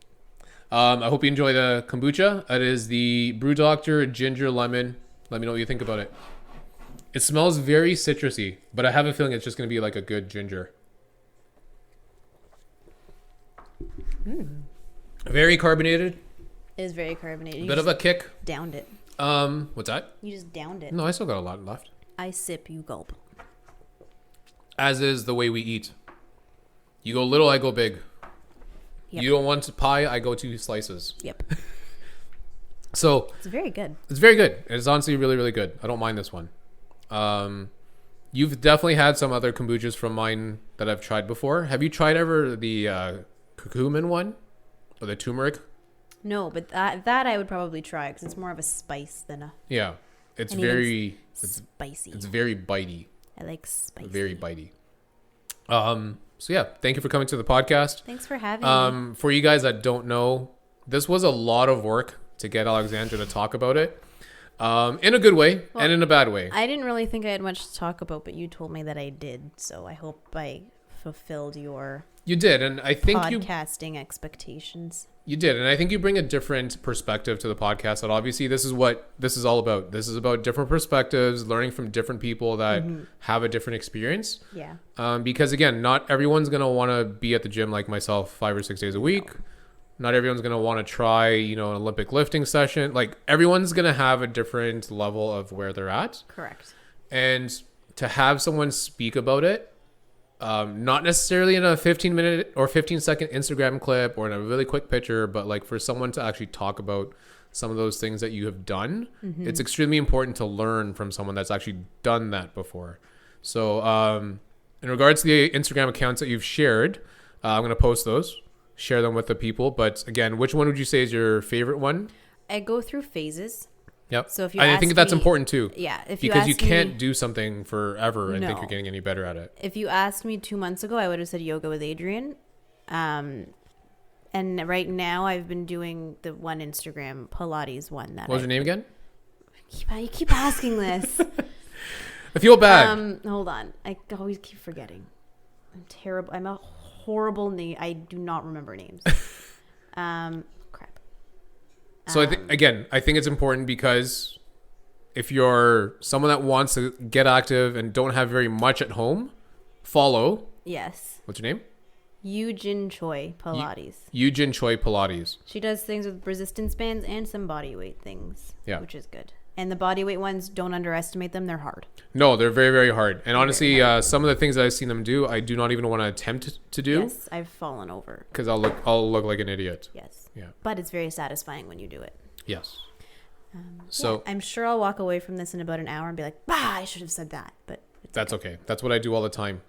A: I hope you enjoy the kombucha. It is the Brew Doctor Ginger Lemon. Let me know what you think about it. It smells very citrusy, but I have a feeling it's just going to be like a good ginger. Very carbonated.
B: It is very carbonated.
A: Bit of a kick.
B: Downed it.
A: What's that?
B: You just downed it.
A: No, I still got a lot left.
B: I sip, you gulp.
A: As is the way we eat. You go little, I go big. Yep. You don't want pie, I go 2 slices.
B: Yep.
A: So
B: it's very good.
A: It's very good. It's honestly really, really good. I don't mind this one. You've definitely had some other kombuchas from mine that I've tried before. Have you tried ever the curcumin one or the turmeric?
B: No, but that I would probably try because it's more of a spice than a.
A: Yeah, it's
B: spicy.
A: It's very bitey.
B: I like spicy.
A: Very bitey. So yeah, thank you for coming to the podcast.
B: Thanks for having me.
A: For you guys that don't know, this was a lot of work to get Alexandra to talk about it. In a good way and in a bad way.
B: I didn't really think I had much to talk about, but you told me that I did, so I hope I fulfilled your.
A: You did, and I think
B: podcasting expectations.
A: You did, and I think you bring a different perspective to the podcast. That obviously this is what this is all about. This is about different perspectives, learning from different people that have a different experience.
B: Yeah.
A: Because again, not everyone's gonna want to be at the gym like myself 5 or 6 days a week. No. Not everyone's gonna want to try, an Olympic lifting session. Like everyone's gonna have a different level of where they're at.
B: Correct.
A: And to have someone speak about it. Not necessarily in a 15-minute or 15-second Instagram clip or in a really quick picture, but like for someone to actually talk about some of those things that you have done, it's extremely important to learn from someone that's actually done that before. So in regards to the Instagram accounts that you've shared, I'm going to post those, share them with the people. But again, which one would you say is your favorite one?
B: I go through phases.
A: Yep.
B: So if you
A: I think that's important too.
B: Yeah.
A: Because you can't do something forever and think you're getting any better at it.
B: If you asked me 2 months ago, I would have said yoga with Adrian. And right now I've been doing the one Instagram Pilates one. What
A: was your name again?
B: You keep asking this.
A: I feel bad.
B: Hold on. I always keep forgetting. I'm terrible. I'm a horrible name. I do not remember names.
A: So I think it's important because if you're someone that wants to get active and don't have very much at home, follow.
B: Yes.
A: What's your name?
B: Eugene Choi Pilates.
A: Eugene Choi Pilates.
B: She does things with resistance bands and some body weight things, which is good. And the body weight ones, don't underestimate them. They're hard.
A: No, they're very, very hard. And honestly, some of the things that I've seen them do, I do not even want to attempt to do.
B: Yes, I've fallen over.
A: Because I'll look like an idiot.
B: Yes.
A: Yeah.
B: But it's very satisfying when you do it.
A: Yes.
B: So I'm sure I'll walk away from this in about an hour and be like, I should have said that. But
A: that's okay. That's what I do all the time.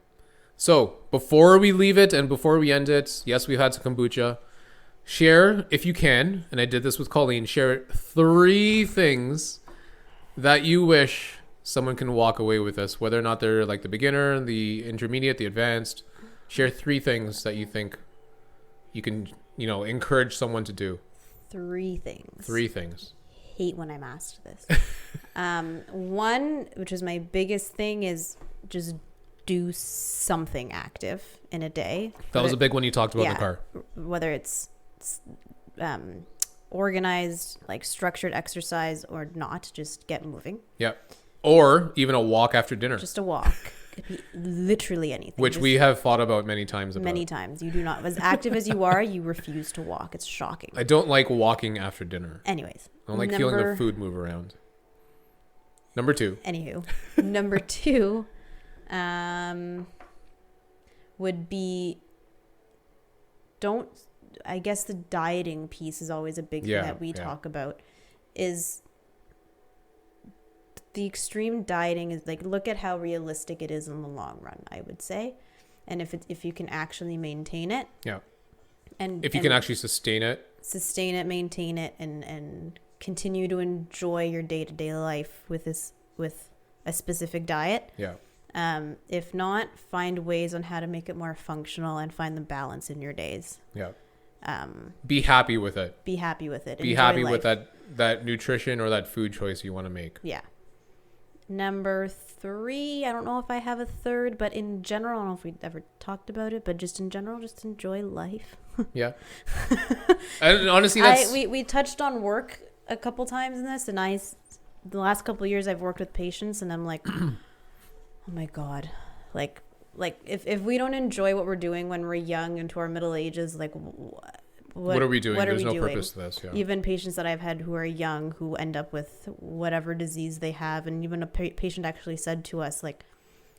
A: So before we leave it and before we end it, yes, we've had some kombucha. Share, if you can, and I did this with Colleen, share 3 things that you wish someone can walk away with this, whether or not they're like the beginner, the intermediate, the advanced. Share 3 things that you think you can, encourage someone to do.
B: 3 things.
A: 3 things.
B: Hate when I'm asked this. One, which is my biggest thing, is just do something active in a day.
A: That was a big one you talked about in the car.
B: Whether it's organized, like structured exercise or not, just get moving.
A: Yeah. Or even a walk after dinner.
B: Just a walk. Could be literally anything.
A: Which we have thought about many times.
B: Many times. You do not. As active as you are, you refuse to walk. It's shocking.
A: I don't like walking after dinner.
B: Anyways.
A: I don't like feeling the food move around. Number 2.
B: Anywho. Number 2 would be I guess the dieting piece is always a big thing that we talk about, is the extreme dieting is like, look at how realistic it is in the long run, I would say. And if you can actually maintain it. Yeah. And if you can actually sustain it, maintain it, and continue to enjoy your day-to-day life with a specific diet. Yeah. If not, find ways on how to make it more functional and find the balance in your days. Yeah. Be happy with it. Be happy with it. Be happy with that nutrition or that food choice you want to make. Yeah. Number 3, I don't know if I have a third, but in general, I don't know if we ever talked about it, but just in general, just enjoy life. Yeah. And honestly, we touched on work a couple times in this, and the last couple of years I've worked with patients, and I'm like, oh my God, like if we don't enjoy what we're doing when we're young into our middle ages, like what are we doing? There's no purpose to this. Yeah. Even patients that I've had who are young who end up with whatever disease they have, and even a patient actually said to us, like,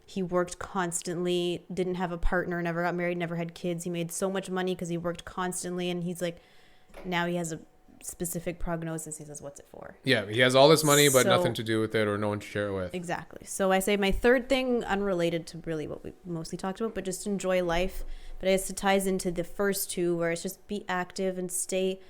B: he worked constantly, didn't have a partner, never got married, never had kids. He made so much money because he worked constantly, and he's like, now he has a specific prognosis. He says, what's it for? Yeah, he has all this money but nothing to do with it, or no one to share it with. Exactly. So I say my third thing, unrelated to really what we mostly talked about, but just enjoy life. But I guess it ties into the first 2, where it's just be active and stay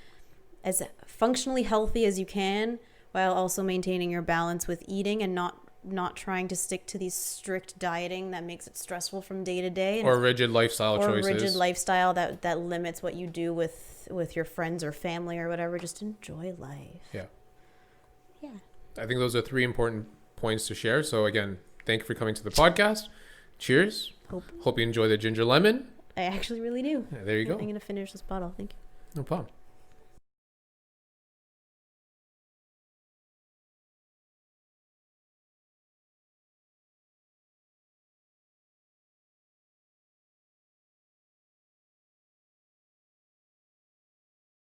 B: as functionally healthy as you can, while also maintaining your balance with eating, and not trying to stick to these strict dieting that makes it stressful from day to day, or rigid lifestyle choices, or rigid lifestyle that limits what you do with your friends or family or whatever. Just enjoy life. Yeah. I think those are 3 important points to share. So again, thank you for coming to the podcast. Cheers. Hope you enjoy the ginger lemon. I actually really do. Yeah, there you go. I'm going to finish this bottle. Thank you. No problem.